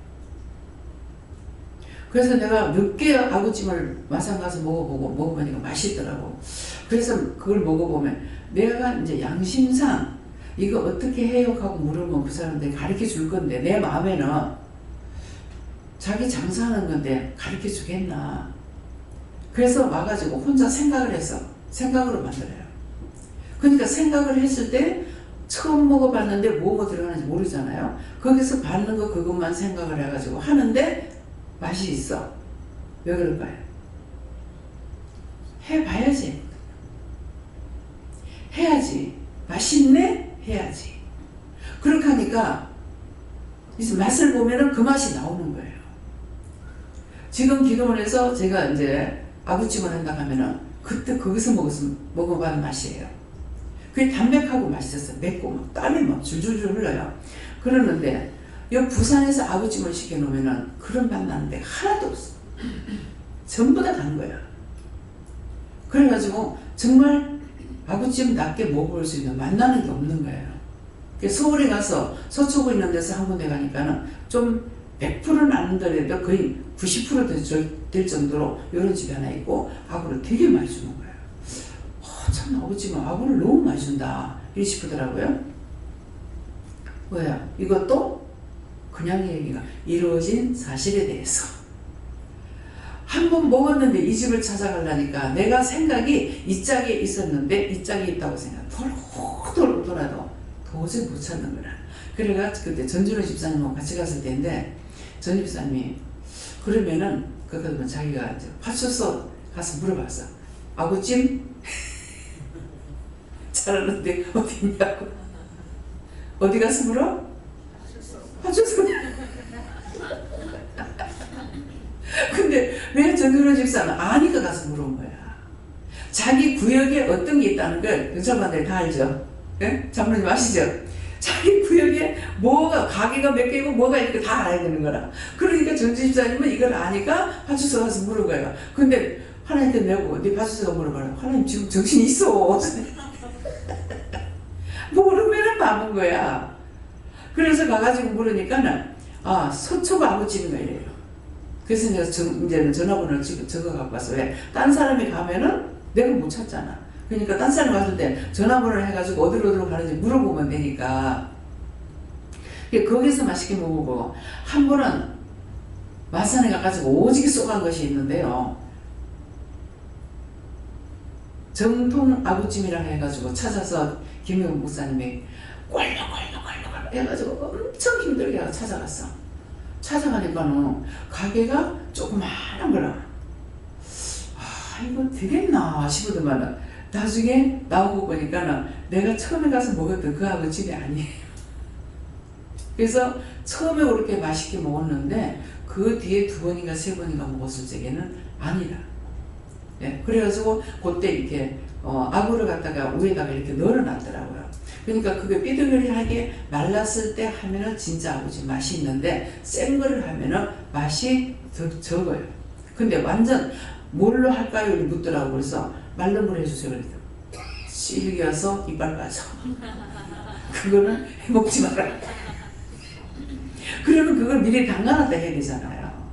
그래서 내가 몇 개 아구찜을 마산 가서 먹어보니까 맛있더라고. 그래서 그걸 먹어보면 내가 이제 양심상 이거 어떻게 해요? 하고 물으면 그 사람들이 가르쳐 줄 건데 내 마음에는 자기 장사하는 건데 가르쳐 주겠나. 그래서 와가지고 혼자 생각을 해서 생각으로 만들어요. 그러니까 생각을 했을 때 처음 먹어봤는데 뭐가 들어가는지 모르잖아요. 거기서 받는 거 그것만 생각을 해가지고 하는데 맛이 있어. 왜 그럴까요? 해봐야지. 해야지. 맛있네? 해야지. 그렇게 하니까 이제 맛을 보면은 그 맛이 나오는 거예요. 지금 기도원에서 제가 이제 아구찜을 한다 하면은 그때 거기서 먹어본 맛이에요. 그게 담백하고 맛있었어요. 맵고 막 땀이 막 줄줄줄 흘러요. 그러는데 여기 부산에서 아구찜을 시켜놓으면은 그런 맛 나는데 하나도 없어. 전부 다 다른 거야. 그래가지고 정말 아구찜답게 먹어볼 수 있는 맛나는 게 없는 거예요. 서울에 가서 서초구 있는 데서 한 군데 가니까는 좀 100%는 아니더라도 거의 90% 될 정도로 이런 집이 하나 있고 아구를 되게 많이 주는 거예요. 참 아구찜은 아구를 너무 많이 준다 이리 싶더라고요. 뭐야 이것도 그냥 얘기가 이루어진 사실에 대해서 한 번 먹었는데 이 집을 찾아가려니까 내가 생각이 이 짝에 있었는데 이 짝이 있다고 생각 돌고 돌아도 도저히 못 찾는 거라. 그래가 그때 전준호 집사님하고 같이 갔을 때인데 전 집사님이 그러면은 그러면 자기가 파출소 가서 물어봤어. 아구찜? 잘하는데 어디 있냐고. 어디 가서 물어? 파출소. 근데 왜 전준호 집사는 아니까 가서 물어본 거야. 자기 구역에 어떤 게 있다는 걸 여자분들 다 알죠. 예? 장로님 아시죠? 자기 구역에 뭐가 가게가 몇 개고 뭐가 이렇게 다 알아야 되는 거라. 그러니까 전주 집사님은 이걸 아니까 파출소 가서 물은 거예요. 근데 하나님께 내고 네 파출소가 물어봐라. 하나님 지금 정신 있어. 모르면은 바본 거야. 그래서 가가지고 물으니까는 서초구 아구찜인가 이래요. 그래서 내가 이제는 전화번호를 지금 적어 갖고 왔어. 왜? 딴 사람이 가면은 내가 못 찾잖아. 그러니까 딴 사람 갔을 때 전화번호를 해가지고 어디로 가는지 물어보면 되니까. 거기서 맛있게 먹어보고 한 번은 마산에 가가지고 오지게 쏘간 것이 있는데요. 정통 아구찜이라 해가지고 찾아서 김영훈 목사님이 꼴렁꼴렁 해가지고 엄청 힘들게 찾아갔어. 찾아가니까는 가게가 조그마한 거라. 이거 되겠나 싶으더만은 나중에 나오고 보니까는 내가 처음에 가서 먹었던 그 아구찜이 아니에요. 그래서 처음에 그렇게 맛있게 먹었는데 그 뒤에 2번인가 3번인가 먹었을 적에는 아니라. 예, 그래가지고 그때 이렇게 아구를 갖다가 위에다가 이렇게 널어놨더라고요. 그러니까 그게 삐뚤삐뚤하게 말랐을 때 하면은 진짜 아구찜 맛이 있는데 센 거를 하면은 맛이 더 적어요. 근데 완전 뭘로 할까요? 묻더라고. 그래서 말른 물 해주세요. 그랬더니 질겨서 이빨 빠져. 그거는 해먹지 마라. 그러면 그걸 미리 담가놨다 해야 되잖아요.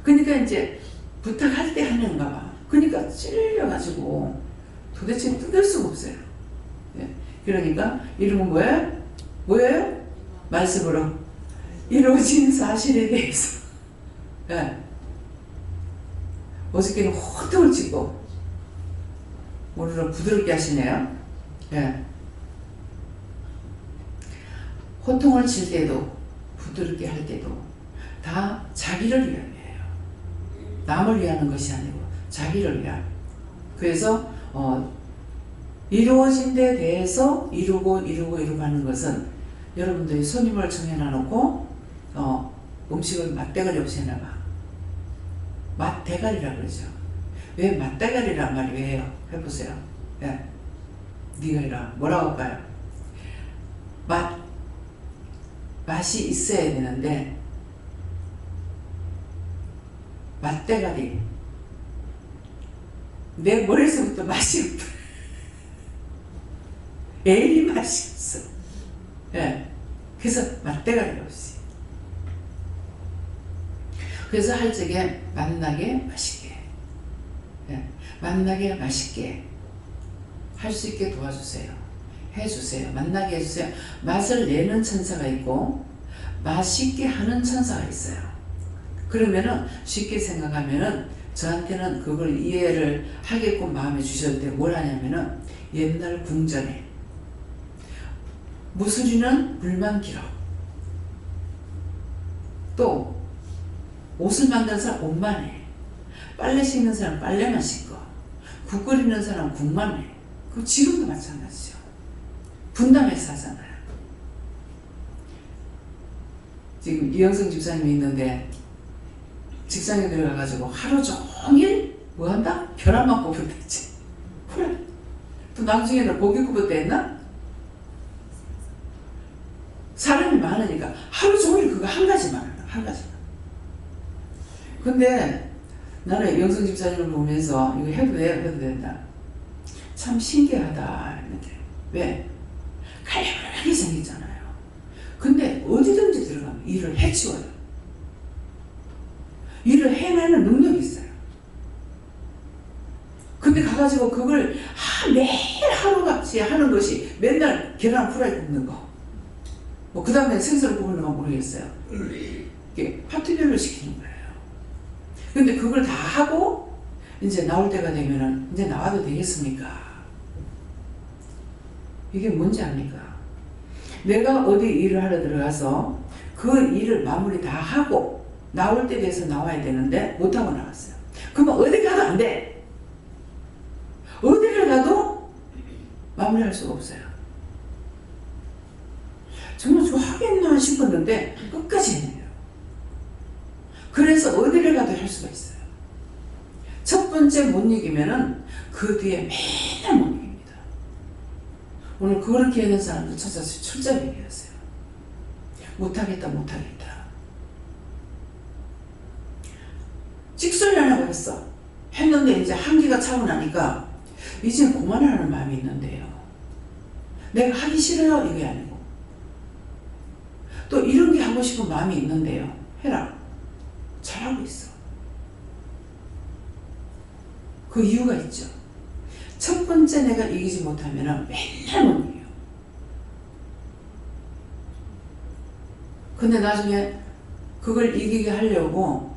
그러니까 이제 부탁할 때 하는가 봐. 그러니까 찔려가지고 도대체 뜯을 수가 없어요. 예. 그러니까 이름은 뭐예요? 뭐예요? 말씀으로 이루어진 사실에 대해서. 예. 어저께는 호통을 치고 오늘은 부드럽게 하시네요. 예. 호통을 칠 때도 부드럽게 할 때도 다 자기를 위함이에요. 남을 위하는 것이 아니고 자기를 위함. 그래서 이루어진 데 대해서 이루고 하는 것은 여러분들이 손님을 정해놔놓고 음식을 맛대가리 없이 해놔봐. 맛대가리라 그러죠. 왜 맛대가리란 말이 왜요? 해보세요. 예. 네가 이라 뭐라고 할까요? 맛이 있어야 되는데 맛대가리 내 머릿속부터 맛이 없다. 에이 맛있어. 예. 그래서 맛대가리 없이. 그래서 할 적에 맛나게 맛있게. 예. 맛나게 맛있게 할 수 있게 도와주세요. 해주세요. 맛나게 해주세요. 맛을 내는 천사가 있고 맛있게 하는 천사가 있어요. 그러면은 쉽게 생각하면은 저한테는 그걸 이해를 하게끔 마음에 주셔도 돼. 뭘 하냐면은 옛날 궁전에 무술이는 물만 길어. 또 옷을 만드는 사람 옷만 해. 빨래 씻는 사람 빨래만 씻고 국 끓이는 사람 국만 해. 그럼 지금도 마찬가지죠. 분담해서 하잖아요. 지금 이영성 집사님이 있는데 직장에 들어가가지고 하루 종일 뭐 한다? 벼락만 꼽을 때 있지. 그래. 또 나중에는 고기 굽을 때 했나? 사람이 많으니까 하루 종일 그거 한 가지만 한다. 한 가지만. 근데 나는 영성 집사님을 보면서 이거 해도 된다. 참 신기하다 했는데 왜? 칼칼하게 생기잖아요. 근데 어디든지 들어가면 일을 해치워요. 일을 해내는 능력이 있어요. 근데 가가지고 그걸 매일 하루같이 하는 것이 맨날 계란 후라이 굽는 거. 뭐 그 다음에 생선을 굽는 건 모르겠어요. 이게 파트별로 시키는 거예요. 근데 그걸 다 하고 이제 나올 때가 되면은 이제 나와도 되겠습니까? 이게 뭔지 압니까? 내가 어디 일을 하러 들어가서 그 일을 마무리 다 하고 나올 때 돼서 나와야 되는데 못하고 나왔어요. 그러면 어디 가도 안 돼. 어디를 가도 마무리할 수가 없어요. 정말 저 하겠나 싶었는데 끝까지 해내요. 그래서 어디를 가도 할 수가 있어요. 첫 번째 못 이기면은 그 뒤에 맨날 못 이깁니다. 오늘 그렇게 하는 사람들 찾아서 철저히 얘기하세요. 못하겠다. 찍소리 하려고 했어. 했는데 이제 한기가 차고 나니까 이제 그만하라는 마음이 있는데요. 내가 하기 싫어요 이게 아니고 또 이런 게 하고 싶은 마음이 있는데요. 해라. 잘하고 있어. 그 이유가 있죠. 첫 번째 내가 이기지 못하면 맨날 못 이겨요. 근데 나중에 그걸 이기게 하려고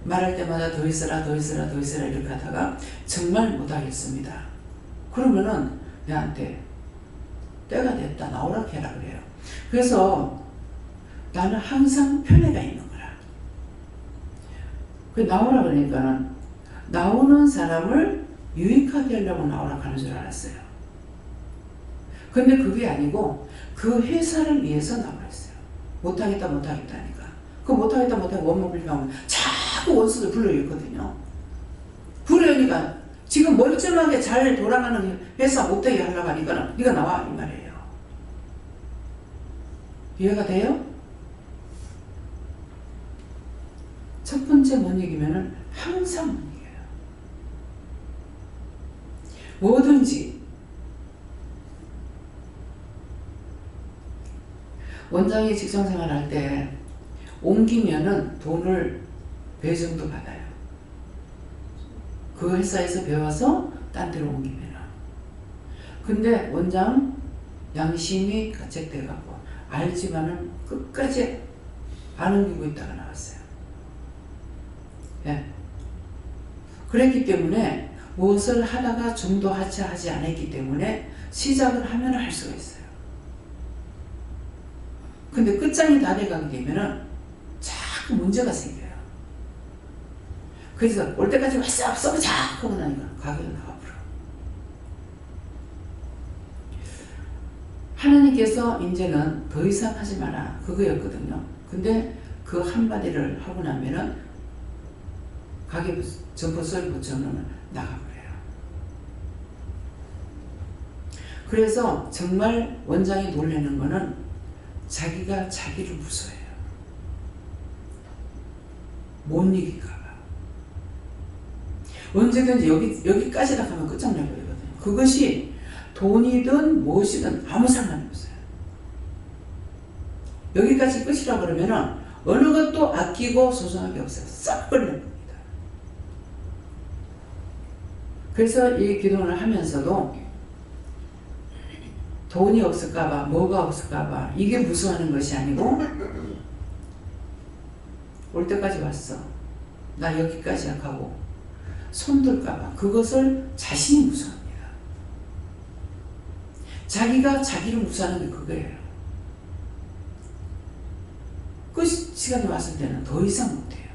말할 때마다 더 있어라 이렇게 하다가 정말 못하겠습니다. 그러면은 내한테 때가 됐다 나오라 해라 그래요. 그래서 나는 항상 편애가 있는 거라. 그 나오라 그러니까는 나오는 사람을 유익하게 하려고 나오라 하는 줄 알았어요. 근데 그게 아니고 그 회사를 위해서 나오라 했어요. 못하겠다 하니까. 그 못하겠다 원문 불평하면 자꾸 원수를 불러일거든요. 불러니까 지금 멀쩡하게 잘 돌아가는 회사 못되게 하려고 하니까 네가 나와 이 말이에요. 이해가 돼요? 첫 번째 못 이기면은 항상 못 이겨요. 뭐든지 원장이 직장생활 할 때 옮기면은 돈을 배 정도 받아요. 그 회사에서 배워서 딴 데로 옮기면은. 근데 원장 양심이 가책돼갖고 알지만은 끝까지 안 옮기고 있다가 나왔어요. 예. 그랬기 때문에 무엇을 하다가 좀 더 하지 않았기 때문에 시작을 하면 할 수가 있어요. 근데 끝장이 다 돼가게 되면은 자꾸 문제가 생겨요. 그래서 올 때까지 왔어 없어 자꾸 하고 나니까 가게가 나가버려. 하나님께서 이제는 더 이상 하지 마라 그거였거든요. 근데 그 한마디를 하고 나면은 가게 점포소를 붙여놓으면 나가버려요. 그래서 정말 원장이 놀라는 거는 자기가 자기를 무서워해요. 못 이길까봐. 언제든지 여기까지다 가면 끝장나버리거든요. 그것이 돈이든 무엇이든 아무 상관이 없어요. 여기까지 끝이라 그러면은 어느 것도 아끼고 소중한 게 없어요. 싹 버리는 겁니다. 그래서 이 기도를 하면서도 돈이 없을까봐, 뭐가 없을까봐 이게 무서워하는 것이 아니고 올 때까지 왔어. 나 여기까지 하고 손들까봐 그것을 자신이 무서워합니다. 자기가 자기를 무서워하는 게 그거예요. 그 시간이 왔을 때는 더 이상 못해요.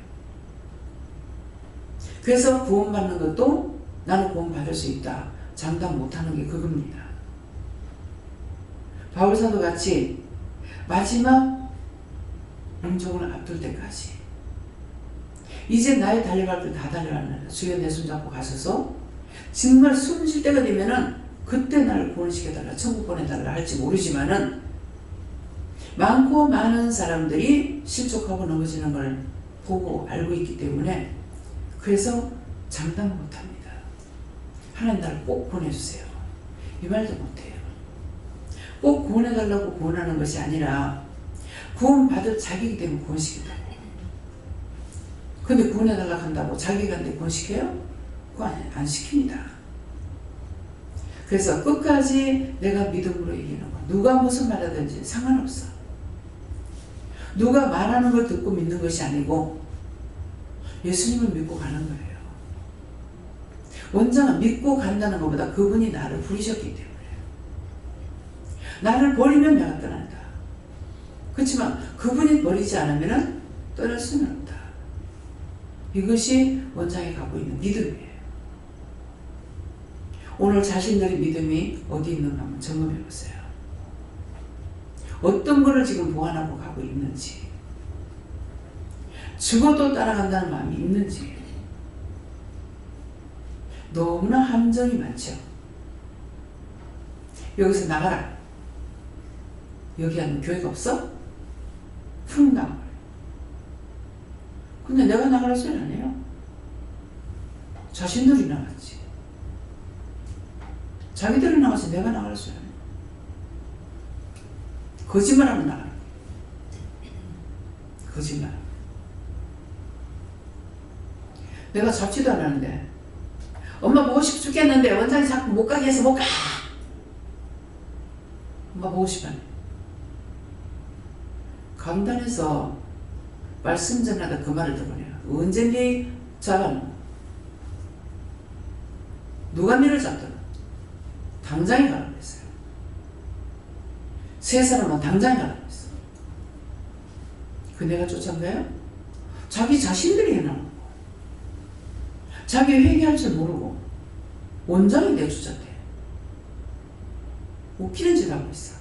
그래서 구원받는 것도 나는 구원받을 수 있다. 장담 못하는 게 그겁니다. 바울사도 같이 마지막 임종을 앞둘 때까지 이제 나의 달려갈 길 다 달려왔는데 주여 내 손잡고 가셔서 정말 숨 쉴 때가 되면은 그때 나를 구원시켜달라, 천국 보내달라 할지 모르지만은 많고 많은 사람들이 실족하고 넘어지는 걸 보고 알고 있기 때문에 그래서 장담 못합니다. 하나님 나를 꼭 구원해주세요. 이 말도 못해요. 꼭 구원해달라고 구원하는 것이 아니라 구원받을 자격이 되면 구원시킨다고. 근데 구원해달라고 한다고 자기가 근데 구원시켜요? 그거 안 시킵니다. 그래서 끝까지 내가 믿음으로 이기는 거. 누가 무슨 말하든지 상관없어. 누가 말하는 걸 듣고 믿는 것이 아니고 예수님을 믿고 가는 거예요. 원장은 믿고 간다는 것보다 그분이 나를 부르셨기 때문에 나를 버리면 내가 떠난다. 그렇지만 그분이 버리지 않으면 떠날 수는 없다. 이것이 원장이 갖고 있는 믿음이에요. 오늘 자신들의 믿음이 어디 있는가 한번 점검해 보세요. 어떤 것을 지금 보완하고 가고 있는지, 죽어도 따라간다는 마음이 있는지. 너무나 함정이 많죠. 여기서 나가라. 여기 하는 교회가 없어? 훅 나가버려. 근데 내가 나가라 소리 안 해요. 자신들이 나갔지. 자기들이 나가서 내가 나가라 소리 안 해요. 거짓말하면 나가라. 거짓말. 내가 잡지도 않았는데 엄마 보고 싶어 죽겠는데 원장이 자꾸 못 가게 해서 못 가. 엄마 보고 싶어. 강단에서 말씀 전하다 그 말을 들어보네요. 언제 네 잡아놓? 누가 니를 잡더라? 당장에 가라고 했어요. 세 사람은 당장에 가라고 했어. 그 내가 쫓아온 거예요? 자기 자신들이 해놔놓고 자기 회개할 줄 모르고 원장이 내쫓았대. 웃기는 짓 하고 있어.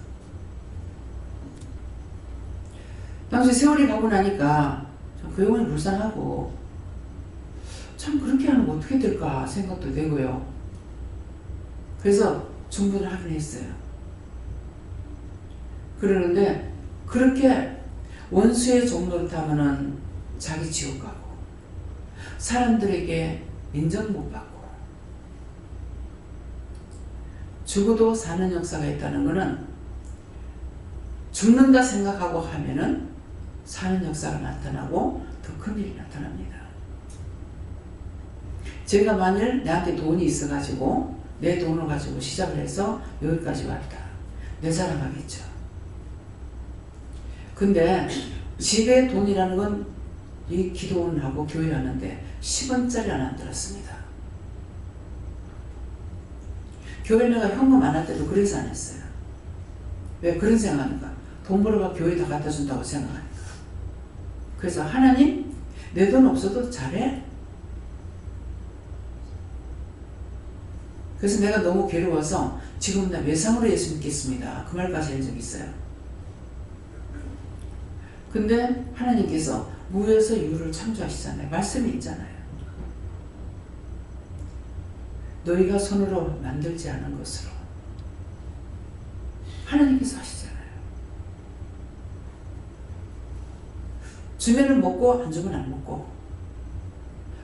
당시 세월이 가고 나니까 그 영혼이 불쌍하고 참 그렇게 하는 거 어떻게 될까 생각도 되고요. 그래서 중보를 하긴 했어요. 그러는데 그렇게 원수의 종노릇 하면은 자기 지옥 가고 사람들에게 인정 못 받고 죽어도 사는 역사가 있다는 것은 죽는다 생각하고 하면은 사는 역사가 나타나고 더 큰 일이 나타납니다. 제가 만일 내한테 돈이 있어가지고 내 돈을 가지고 시작을 해서 여기까지 왔다. 내 자랑하겠죠. 근데 집에 돈이라는 건 이 기도원하고 교회 하는데 10원짜리 하나 안 들었습니다. 교회 내가 현금 안 할 때도 그래서 안 했어요. 왜 그런 생각하니까? 돈 벌어가 교회에다 갖다 준다고 생각하니까. 그래서 하나님 내 돈 없어도 잘해. 그래서 내가 너무 괴로워서 지금 나 외상으로 예수 믿겠습니다. 그 말까지 한 적이 있어요. 근데 하나님께서 무에서 유를 창조하시잖아요. 말씀이 있잖아요. 너희가 손으로 만들지 않은 것으로 하나님께서 하시잖아요. 주면은 먹고 안 주면 안 먹고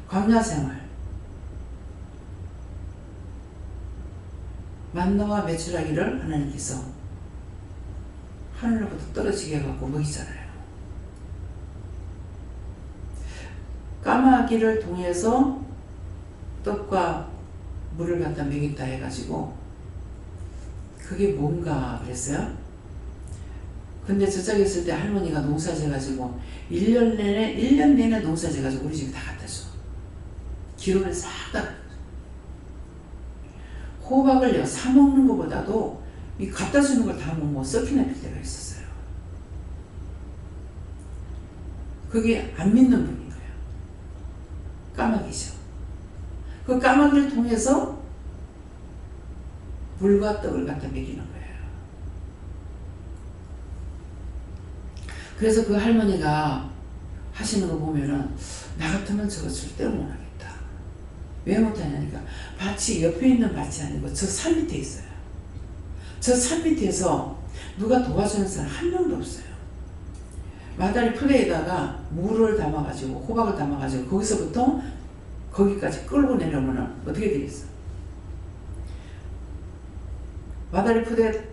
광야 생활 만나와 매출하기를 하나님께서 하늘로부터 떨어지게 해갖고 먹이잖아요. 까마귀를 통해서 떡과 물을 갖다 먹였다 해가지고 그게 뭔가 그랬어요. 근데 저쪽에 있을 때 할머니가 농사 지어가지고 1년 내내 농사 지어가지고 우리 집에 다 갖다 줘. 기름을 싹 다. 호박을요 사 먹는 것보다도 이 갖다 주는 걸 다 먹고 썩히나 필 때가 있었어요. 그게 안 믿는 분인 거예요. 까마귀죠. 그 까마귀를 통해서 물과 떡을 갖다 먹이는 거예요. 그래서 그 할머니가 하시는 거 보면은 나 같으면 저거 절대로 못하겠다. 왜 못하냐니까 밭이 옆에 있는 밭이 아니고 저 산 밑에 있어요. 저 산 밑에서 누가 도와주는 사람 한 명도 없어요. 마다리 푸대에다가 물을 담아가지고 호박을 담아가지고 거기서부터 거기까지 끌고 내려오면 어떻게 되겠어? 마다리 푸대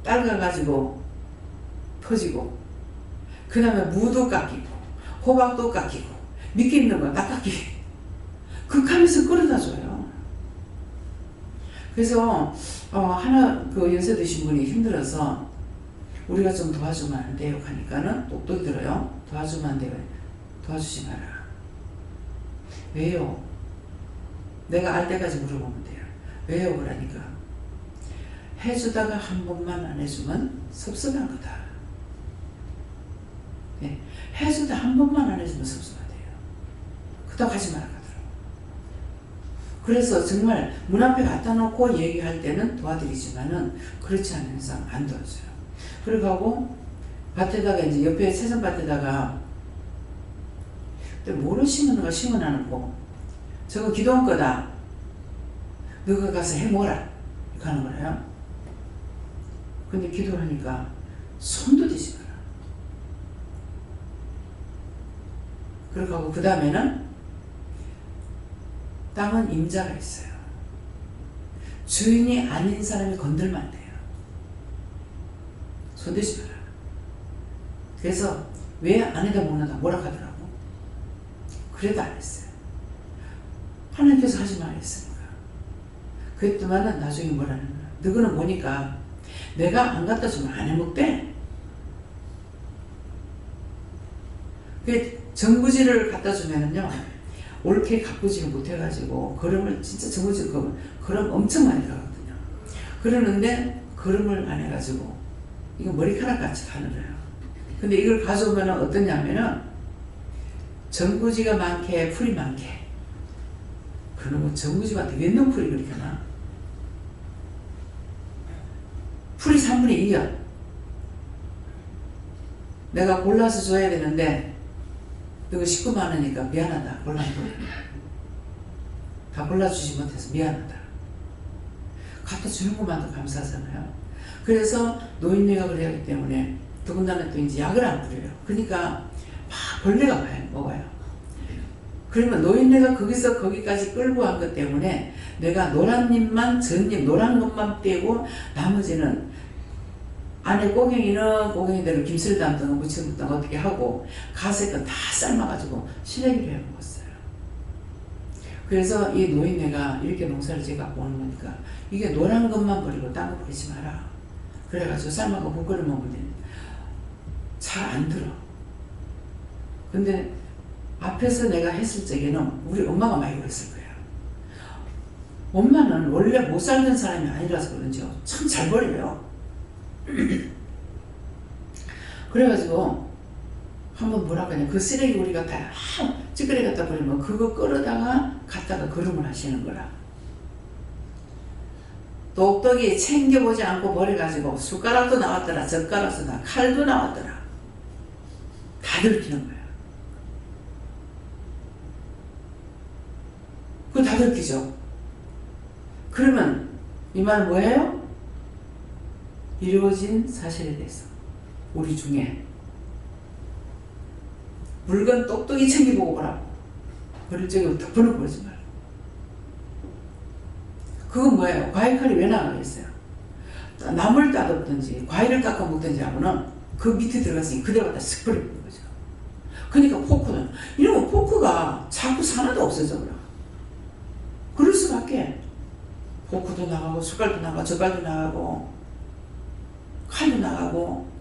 딸가가지고 퍼지고 그 다음에 무도 깎이고 호박도 깎이고 밑에 있는 거 다 깎이고 극하면서 끌어다 줘요. 그래서 하나 그 연세 드신 분이 힘들어서 우리가 좀 도와주면 안 돼요 하니까는 똑똑히 들어요. 도와주면 안 돼요. 도와주지 마라. 왜요? 내가 알 때까지 물어보면 돼요. 왜요? 그러니까 해주다가 한 번만 안 해주면 섭섭한 거다. 네. 해주다 한 번만 안 해주면 섭섭하대요. 그렇다고 하지 마라 하더라고. 그래서 정말 문 앞에 갖다 놓고 얘기할 때는 도와드리지만은 그렇지 않은 이상 안 도와줘요. 그리고 하고 밭에다가 이제 옆에 채선밭에다가 뭐를 심었는가 심어놔놓고 저거 기도원 거다. 너가 가서 해먹어라. 이렇게 하는 거예요. 근데 기도를 하니까 손도 대지 마라. 그렇게 하고 그 다음에는 땅은 임자가 있어요. 주인이 아닌 사람이 건들면 안 돼요. 손대지 마라. 그래서 왜 안에다 먹는다 뭐라 하더라고. 그래도 안 했어요. 하나님께서 하지 말라 했으니까. 그랬더만은 나중에 뭐라는 거야. 너희는 뭐니까 내가 안 갖다 주면 안 해먹대. 그 정부지를 갖다 주면은요 옳게 가꾸지를 못해가지고 걸음을 진짜 정부지 걸음 엄청 많이 가거든요. 그러는데 걸음을 안 해가지고 이거 머리카락 같이 가늘어요. 근데 이걸 가져오면 어떠냐면은 정부지가 많게 풀이 많게. 그러면 정부지한테 몇 년 풀이 그렇게 나? 풀이 3분의 2야. 내가 골라서 줘야 되는데 너가 식구 많으니까 미안하다. 다 골라주지 못해서 미안하다. 갖다 주는 것만도 감사하잖아요. 그래서 노인네가 그래야 하기 때문에 더군다나 또 이제 약을 안 뿌려요. 그러니까 막 벌레가 먹어요. 그러면 노인네가 거기서 거기까지 끌고 간 것 때문에 내가 노란 잎만 전잎 노란 것만 떼고 나머지는 안에 꼬갱이대로 김치를 담든가 무침을 담든가 어떻게 하고 가색은 다 삶아가지고 시래기로 해 먹었어요. 그래서 이 노인네가 이렇게 농사를 지어갖고 오는 거니까 이게 노란 것만 버리고 딴 거 버리지 마라. 그래가지고 삶아서 국 끓여 먹으면 잘 안 들어. 근데 앞에서 내가 했을 적에는 우리 엄마가 많이 그랬을 거예요. 엄마는 원래 못 살던 사람이 아니라서 그런지 참 잘 버려요. 그래가지고 한번 뭐라고 하냐 그 쓰레기 우리가 다 찌끄레 갖다 버리면 그거 끌어다가 갖다가 걸음을 하시는 거라. 똑똑이 챙겨보지 않고 버려가지고 숟가락도 나왔더라 젓가락도 나왔더라 칼도 나왔더라 다 들키는 거야. 그거 다 들키죠. 그러면 이 말은 뭐예요? 이루어진 사실에 대해서 우리 중에 물건 똑똑히 챙겨보고 보라고. 버릴 적에 덮어놓고 그러지 말고. 그건 뭐예요? 과일칼이 왜 나가겠어요? 나물 따듬든지 과일을 깎아 먹든지 하면은 그 밑에 들어갔으니 그대로 갖다 쓱 버리는 거죠. 그러니까 포크는 이러면 포크가 자꾸 하나도 없어져 버려. 그럴 수밖에. 포크도 나가고 숟갈도 나가고 젓갈도 나가고 칼도 나가고.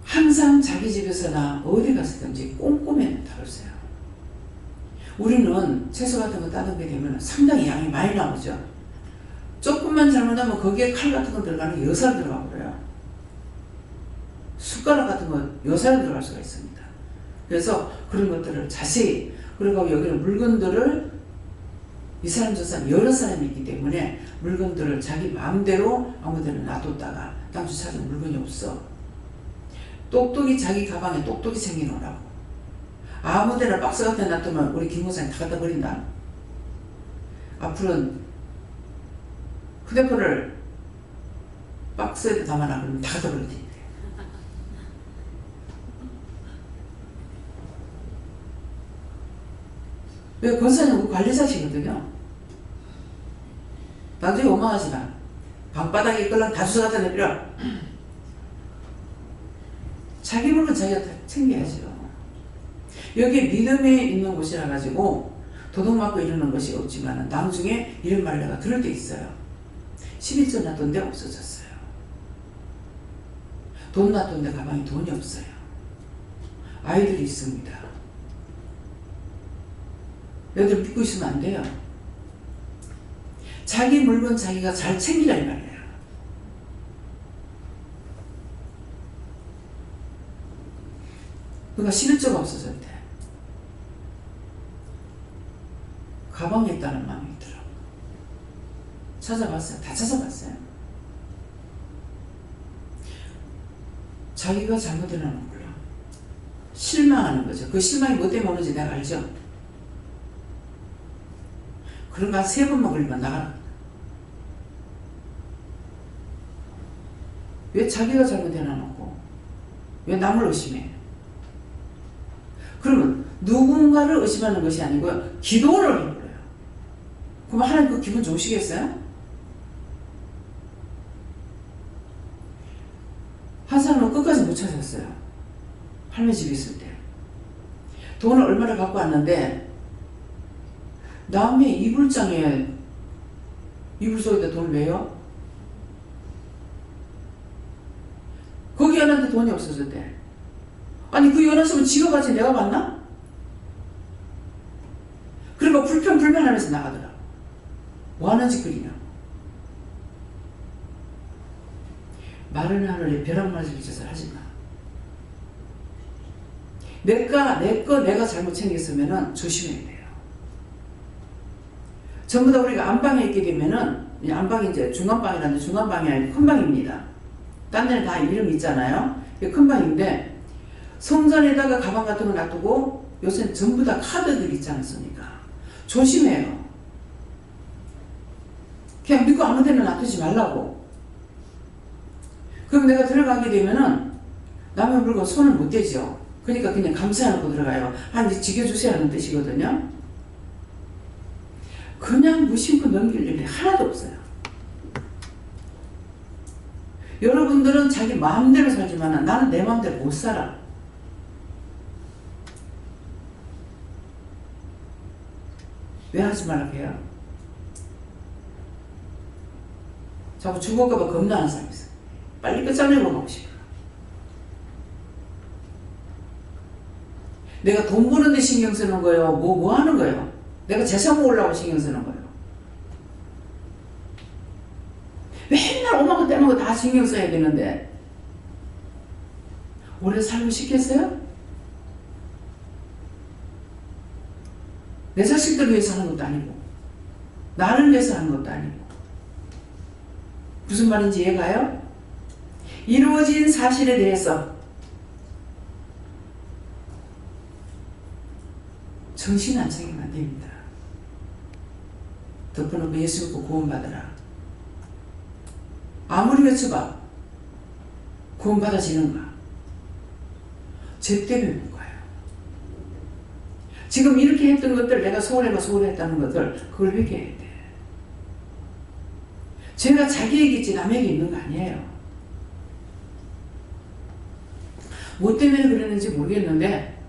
항상 자기 집에서나 어디 갔든지 꼼꼼히 다루세요. 우리는 채소 같은 거 따듬게 되면 상당히 양이 많이 나오죠. 조금만 잘못하면 거기에 칼 같은 거 들어가는 여살 들어가 버려요. 숟가락 같은 거 여살 들어갈 수가 있습니다. 그래서 그런 것들을 자세히, 그리고 여기는 물건들을 이 사람 저 사람 여러 사람이 있기 때문에 물건들을 자기 마음대로 아무데나 놔뒀다가 당초 찾은 물건이 없어. 똑똑히 자기 가방에 똑똑히 챙겨놓으라고. 아무데나 박스 같은 데 놔두면 우리 김무사님 다 갖다 버린다. 앞으로는 휴대폰을 박스에 담아놔 그러면 다 갖다 버리지. 왜 권사님 관리자시거든요. 나중에 원망하지 마. 방바닥에 있걸랑 다 주워 갖다 내버려. 자기 물건 자기가 다 챙겨야죠. 여기에 믿음에 있는 곳이라 가지고 도둑맞고 이러는 것이 없지만 나중에 이런 말 내가 들을 때 있어요. 11조 놨던데 없어졌어요. 돈 놨던데 가방에 돈이 없어요. 아이들이 있습니다. 애들 믿고 있으면 안 돼요. 자기 물건 자기가 잘 챙기라 이 말이에요. 그러니까 11조가 없어졌대. 가방에 있다는 마음이 들어. 찾아봤어요. 다 찾아봤어요. 자기가 잘못해놓은 걸로 실망하는 거죠. 그 실망이 뭐 때문에 오는지 내가 알죠. 그런 거 한 3번만 걸리면 나가라. 왜 자기가 잘못해놔놓고 왜 남을 의심해? 그러면 누군가를 의심하는 것이 아니고 기도를 해버려요. 그럼 하나님 그 기분 좋으시겠어요? 한 사람은 끝까지 못 찾았어요. 할머니 집에 있을 때. 돈을 얼마를 갖고 왔는데 남의 이불장에 이불 속에다 돈을 왜요? 거기 연한테 돈이 없어졌대. 아니 그 연하시면 지가 가지 내가 봤나? 그리고 불편하면서 나가더라. 뭐 하는 짓거리냐. 마른 하늘에 벼락 맞을 짓을 하지 마. 내가 잘못 챙겼으면 조심해야 돼요. 전부 다 우리가 안방에 있게 되면은, 안방이 이제 중간방이라는데 중간방이 아니고 큰 방입니다. 딴 데는 다 이름 있잖아요. 큰 방인데, 성전에다가 가방 같은 거 놔두고, 요새는 전부 다 카드들 있지 않습니까? 조심해요. 그냥 믿고 아무 데나 놔두지 말라고. 그럼 내가 들어가게 되면은, 남의 물건 손을 못 대죠. 그러니까 그냥 감싸놓고 들어가요. 이제 지켜주세요 하는 뜻이거든요. 그냥 무심코 넘길 일이 하나도 없어요. 여러분들은 자기 마음대로 살지만 나는 내 마음대로 못 살아. 왜 하지 말라고 해요? 자꾸 죽을까봐 겁나는 사람이 있어요. 빨리 끝장내고 가고 싶어요. 내가 돈 버는데 신경 쓰는 거예요? 뭐 하는 거예요? 내가 재산 모으려고 신경 쓰는 거예요? 맨날 오만거 떼는 거 다 신경 써야 되는데 오래 살고 싶겠어요? 내 자식들 위해서 하는 것도 아니고 나를 위해서 하는 것도 아니고 무슨 말인지 이해가요? 이루어진 사실에 대해서 정신 안 차리면 안 됩니다. 덮어놓고 예수 믿고 구원받으라. 아무리 외쳐봐 구원받아지는가? 죄 때문에 못 가요. 지금 이렇게 했던 것들, 내가 소홀했다는 것들, 그걸 회개해야 돼. 죄가 자기에게 있지 남에게 있는 거 아니에요. 뭐 때문에 그러는지 모르겠는데,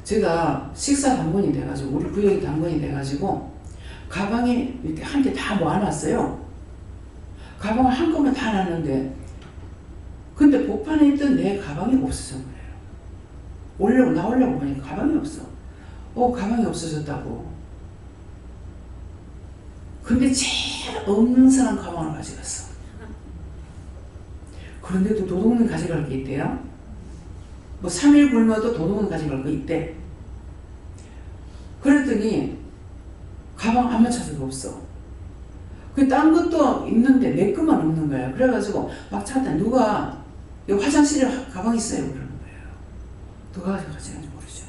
제가 식사 당번이 돼가지고, 우리 구역이 당번이 돼가지고 가방에 이렇게 한 개 다 모아놨어요. 가방을 한꺼번에 다 놨는데, 근데 복판에 있던 내 가방이 없어진 거예요. 나오려고 보니까 가방이 없어. 가방이 없어졌다고. 근데 제일 없는 사람 가방을 가져갔어. 그런데도 도둑은 가져갈 게 있대요. 뭐 3일 굶어도 도둑은 가져갈 거 있대. 그랬더니 가방 아무 찾아도 없어. 딴 것도 있는데 내 것만 없는 거야. 그래가지고 막 찾다 누가 여기 화장실에 가방 있어요 그러는 거예요. 누가 가져간지 모르죠.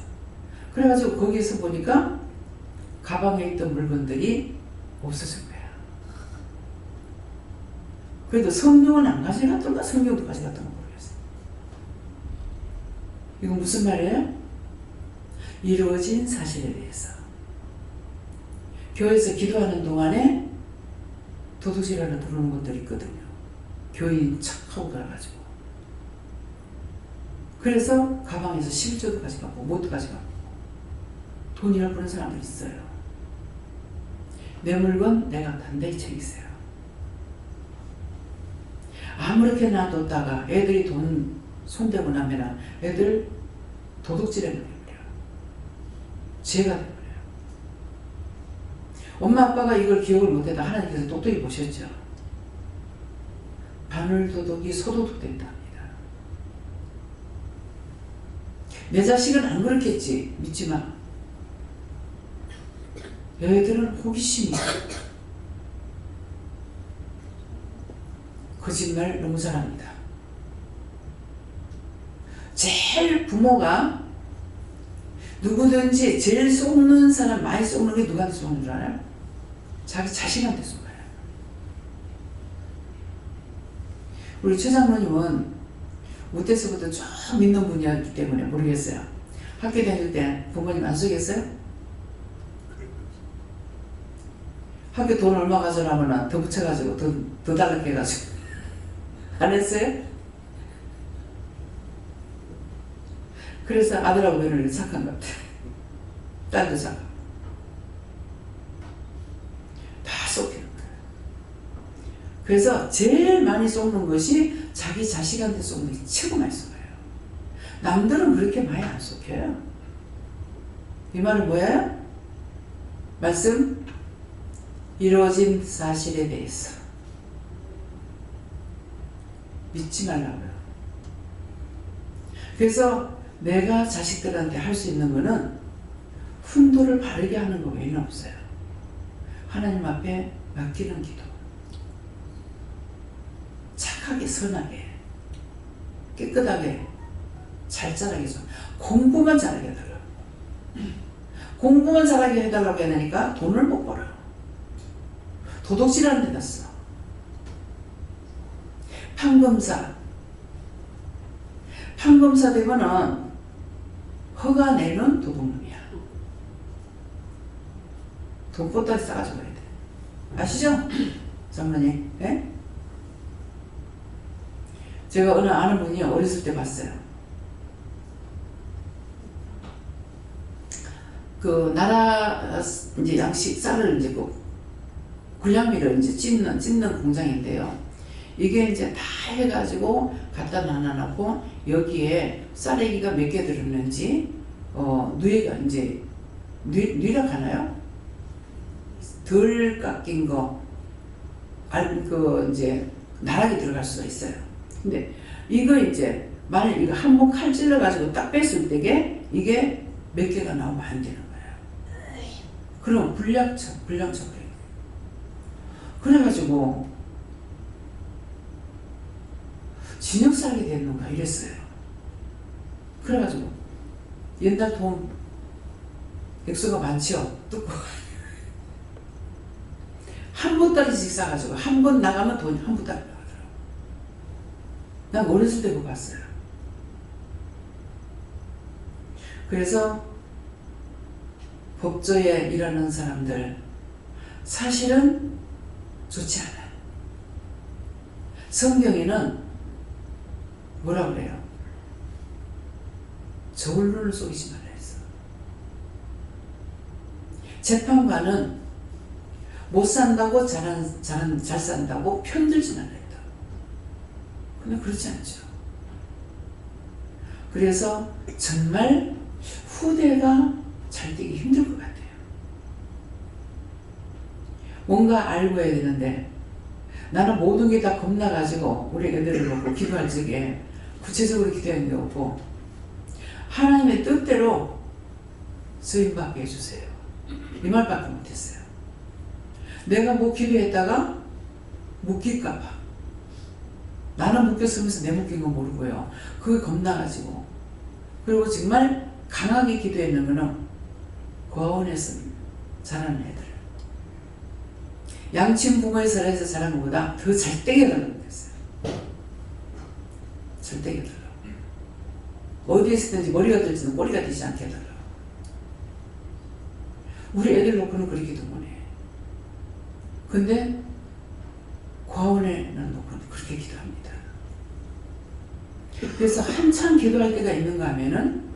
그래가지고 거기에서 보니까 가방에 있던 물건들이 없어진 거야. 그래도 성경은 안 가져갔던가 성경도 가져갔던가 모르겠어요. 이건 무슨 말이에요? 이루어진 사실에 대해서. 교회에서 기도하는 동안에 도둑질하러 들어오는 것들이 있거든요. 교인 척하고 가가지고. 그래서 가방에서 11조도 가져가고 뭣도 가져가고 돈이라 부르는 사람들이 있어요. 내 물건 내가 단단히 챙기세요. 아무렇게 놔뒀다가 애들이 돈 손대고 나면 애들 도둑질해 버려요. 죄가 돼버려요. 엄마 아빠가 이걸 기억을 못해도 하나님께서 똑똑히 보셨죠. 바늘도둑이 소도둑 된답니다. 내 자식은 안 그렇겠지. 믿지 마. 애들은 호기심이 거짓말 너무 잘합니다. 제일 부모가 누구든지 제일 속는 사람, 많이 속는 게 누구한테 속는 줄 알아요? 자기 자식한테 속아요. 우리 최 장로님은 우때서부터 좀 믿는 분이었기 때문에 모르겠어요. 학교 다닐 때 부모님 안 속였어요? 학교 돈 얼마 가져가면 더 붙여가지고 더 달라고 해가지고 안 했어요? 그래서 아들하고 며느리 착한 것 같아요. 딸도 착한. 다 속이는 거예요. 그래서 제일 많이 속는 것이 자기 자식한테 속는 게 최고 많이 속아요. 남들은 그렇게 많이 안 속여요. 이 말은 뭐예요? 말씀 이루어진 사실에 대해서 믿지 말라고요. 그래서 내가 자식들한테 할 수 있는 거는 훈도를 바르게 하는 거 외에는 없어요. 하나님 앞에 맡기는 기도. 착하게, 선하게, 깨끗하게, 잘 자라게 해서 공부만 잘하게 해달라고. 공부만 잘하게 해달라고 해야 되니까 돈을 못 벌어. 도둑질하는 데다 써. 판검사 되면은 허가 내는 도둑놈이야. 돈 보따리 싸가지고 가야 돼. 아시죠? 장로님? 예? 제가 어느 아는 분이 어렸을 때 봤어요. 그 나라 이제 양식 쌀을 이제 그 굴량미를 이제 찝는 공장인데요. 이게 이제 다 해가지고 갖다 놔놓고 여기에 쌀애기가 몇 개 들었는지 누에가 이제 누라 가나요? 덜 깎인 거 이제 나락이 들어갈 수가 있어요. 근데 이거 이제 만약 이거 한 번 칼 찔러 가지고 딱 뺐을 때게 이게 몇 개가 나오면 안 되는 거예요. 그럼 불량청 그래가지고 진역 살게 됐는가 이랬어요. 그래가지고 옛날 돈 액수가 많죠. 뜯고 한 보따리씩 싸가지고 한 번 나가면 돈이 한 보따리 나가더라고. 난 어렸을 때 그거 봤어요. 그래서 법조에 일하는 사람들 사실은 좋지 않아요. 성경에는 뭐라 그래요? 저울 눈을 속이지 말라 했어. 재판관은 못 산다고 잘 산다고 편들지 말라 했다. 근데 그렇지 않죠. 그래서 정말 후대가 잘 되기 힘들 것 같아요. 뭔가 알고 해야 되는데 나는 모든 게 다 겁나가지고 우리 애들을 놓고 기도할 적에 구체적으로 기도한 게 없고 하나님의 뜻대로 쓰임받게 해주세요. 이 말밖에 못했어요. 내가 뭐 기도했다가 묶일까봐 나는 묶였으면서 내 묶인 거 모르고요. 그게 겁나가지고 그리고 정말 강하게 기도했는 거는 고아원에서 자라는 애들 양친 부모에서 해서 자란 것보다 더 잘 떼겨달라고 했어요. 잘 떼겨달라고. 어디에 있든지 머리가 들지는 꼬리가 되지 않게 해달라고. 우리 애들 놓고는 그렇게 기도 못해. 근데 고아원에는 놓고는 그렇게 기도합니다. 그래서 한참 기도할 때가 있는가 하면은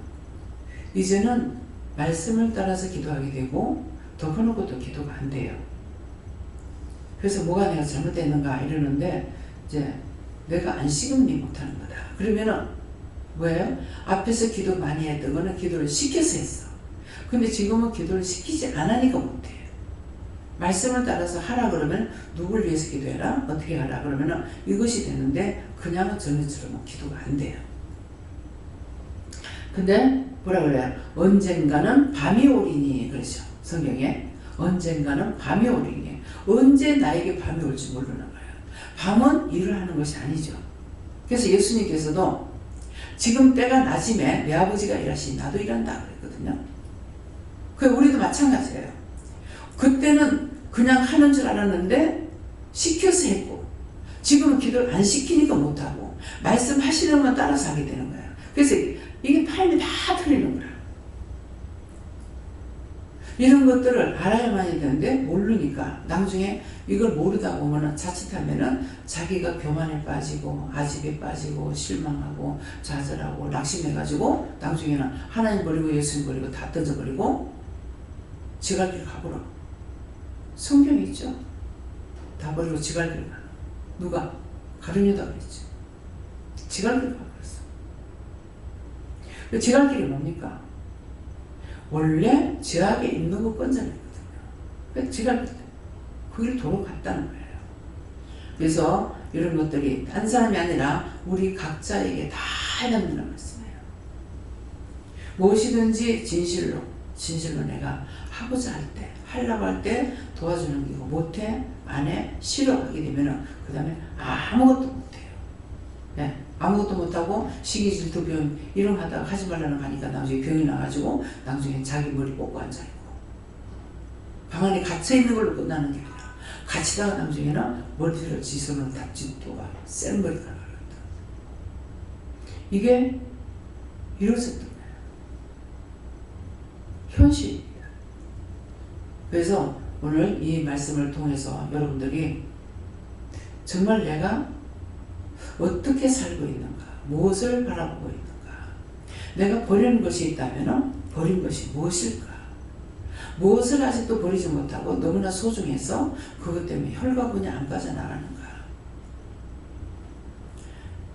이제는 말씀을 따라서 기도하게 되고 덮어놓고 또 기도가 안 돼요. 그래서 뭐가 내가 잘못됐는가 이러는데 이제 내가 안 식음니 못하는 거다. 그러면은 뭐예요? 앞에서 기도 많이 했던 거는 기도를 시켜서 했어. 근데 지금은 기도를 시키지 않으니까 못해요. 말씀을 따라서 하라 그러면 누굴 위해서 기도해라? 어떻게 하라 그러면은 이것이 되는데 그냥은 전에처럼 기도가 안 돼요. 근데 뭐라 그래요? 언젠가는 밤이 오리니 그러죠. 성경에 언젠가는 밤이 오리니 언제 나에게 밤이 올지 모르는 거예요. 밤은 일을 하는 것이 아니죠. 그래서 예수님께서도 지금 때가 낮임에 내 아버지가 일하시니 나도 일한다 그랬거든요. 그 우리도 마찬가지예요. 그때는 그냥 하는 줄 알았는데 시켜서 했고 지금은 기도를 안 시키니까 못하고 말씀하시는 것만 따라서 하게 되는 거예요. 그래서 이게 삶이 다 틀리는 거예요. 이런 것들을 알아야만 되는데 모르니까 나중에 이걸 모르다 보면은 자칫하면은 자기가 교만에 빠지고 아집에 빠지고 실망하고 좌절하고 낙심해가지고 나중에는 하나님 버리고 예수님 버리고 다 던져버리고 지갈 길 가보라. 성경에 있죠. 다 버리고 지갈 길 가. 누가? 가룟유다가 그랬죠. 지갈 길 가버렸어. 지갈 길이 뭡니까? 원래 죄악에 있는 거 건져냈거든요. 지갈 길 거기를 도로 갔다는 거예요. 그래서 이런 것들이 딴 사람이 아니라 우리 각자에게 다 해야 된다는 말씀이에요. 무엇이든지 진실로 내가 하고자 할 때, 하려고 할 때 도와주는 게고 못해, 안 해, 싫어하게 되면은 그 다음에 아무것도 못해요. 네, 아무것도 못하고 시기 질투 병 이런 거 하다가 하지 말라는 거 하니까 나중에 병이 나가지고 나중에 자기 머리 뽑고 앉아있고 방 안에 갇혀있는 걸로 끝나는 게 아니라 갇히다가 나중에는 머리를 지손으로 닥치도가 센 머리가 나간다. 이게 이루어졌던 거예요. 현실입니다. 그래서 오늘 이 말씀을 통해서 여러분들이 정말 내가 어떻게 살고 있는가, 무엇을 바라보고 있는가, 내가 버리는 것이 있다면 버린 것이 무엇일까, 무엇을 아직도 버리지 못하고 너무나 소중해서 그것 때문에 혈과분이 안 빠져나가는가.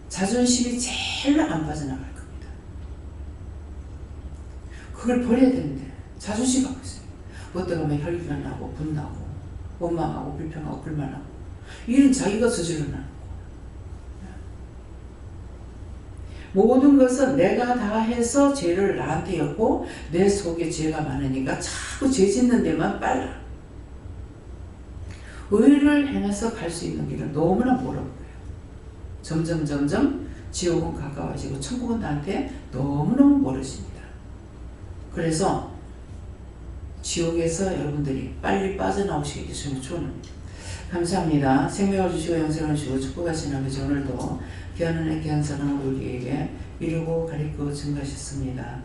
자존심이 제일 안 빠져나갈 겁니다. 그걸 버려야 되는데 자존심 갖고 있어요. 어떤 가면 혈기가 나고 분나고 원망하고 불평하고 불만하고 이런 자기가 저질러나는 거. 모든 것은 내가 다 해서 죄를 나한테 였고 내 속에 죄가 많으니까 자꾸 죄 짓는 데만 빨라. 의를 행해서 갈 수 있는 길은 너무나 멀어 보여요. 점점 지옥은 가까워지고 천국은 나한테 너무너무 멀어집니다. 그래서 지옥에서 여러분들이 빨리 빠져나오시기 주시면 축원합니다. 감사합니다. 생명을 주시고 영생을 주시고 축복하신 아버지 오늘도 귀한 은혜 귀한 사랑을 우리에게 이루고 가리고 증가하셨습니다.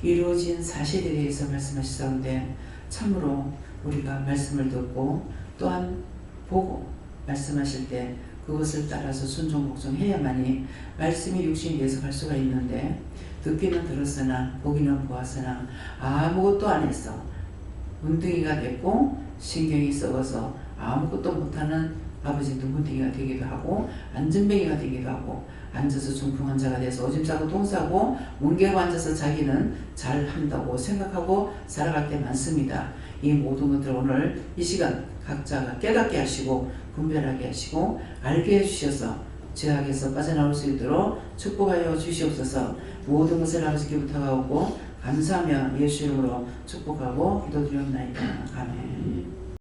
이루어진 사실에 대해서 말씀하시던데 참으로 우리가 말씀을 듣고 또한 보고 말씀하실 때 그것을 따라서 순종 복종해야만이 말씀이 육신이 돼서 갈 수가 있는데 듣기는 들었으나 보기는 보았으나 아무것도 안 했어. 문둥이가 됐고 신경이 썩어서 아무것도 못하는 아버지 눈문둥이가 되기도 하고 안전뱅이가 되기도 하고 앉아서 중풍 환자가 돼서 오줌 싸고 똥 싸고 뭉개고 앉아서 자기는 잘한다고 생각하고 살아갈 때 많습니다. 이 모든 것들 오늘 이 시간 각자가 깨닫게 하시고 분별하게 하시고 알게 해주셔서 죄악에서 빠져나올 수 있도록 축복하여 주시옵소서. 모든 것을 아버지께 부탁하고 감사하며 예수 이름으로 축복하고 기도드리옵나이다. 아멘.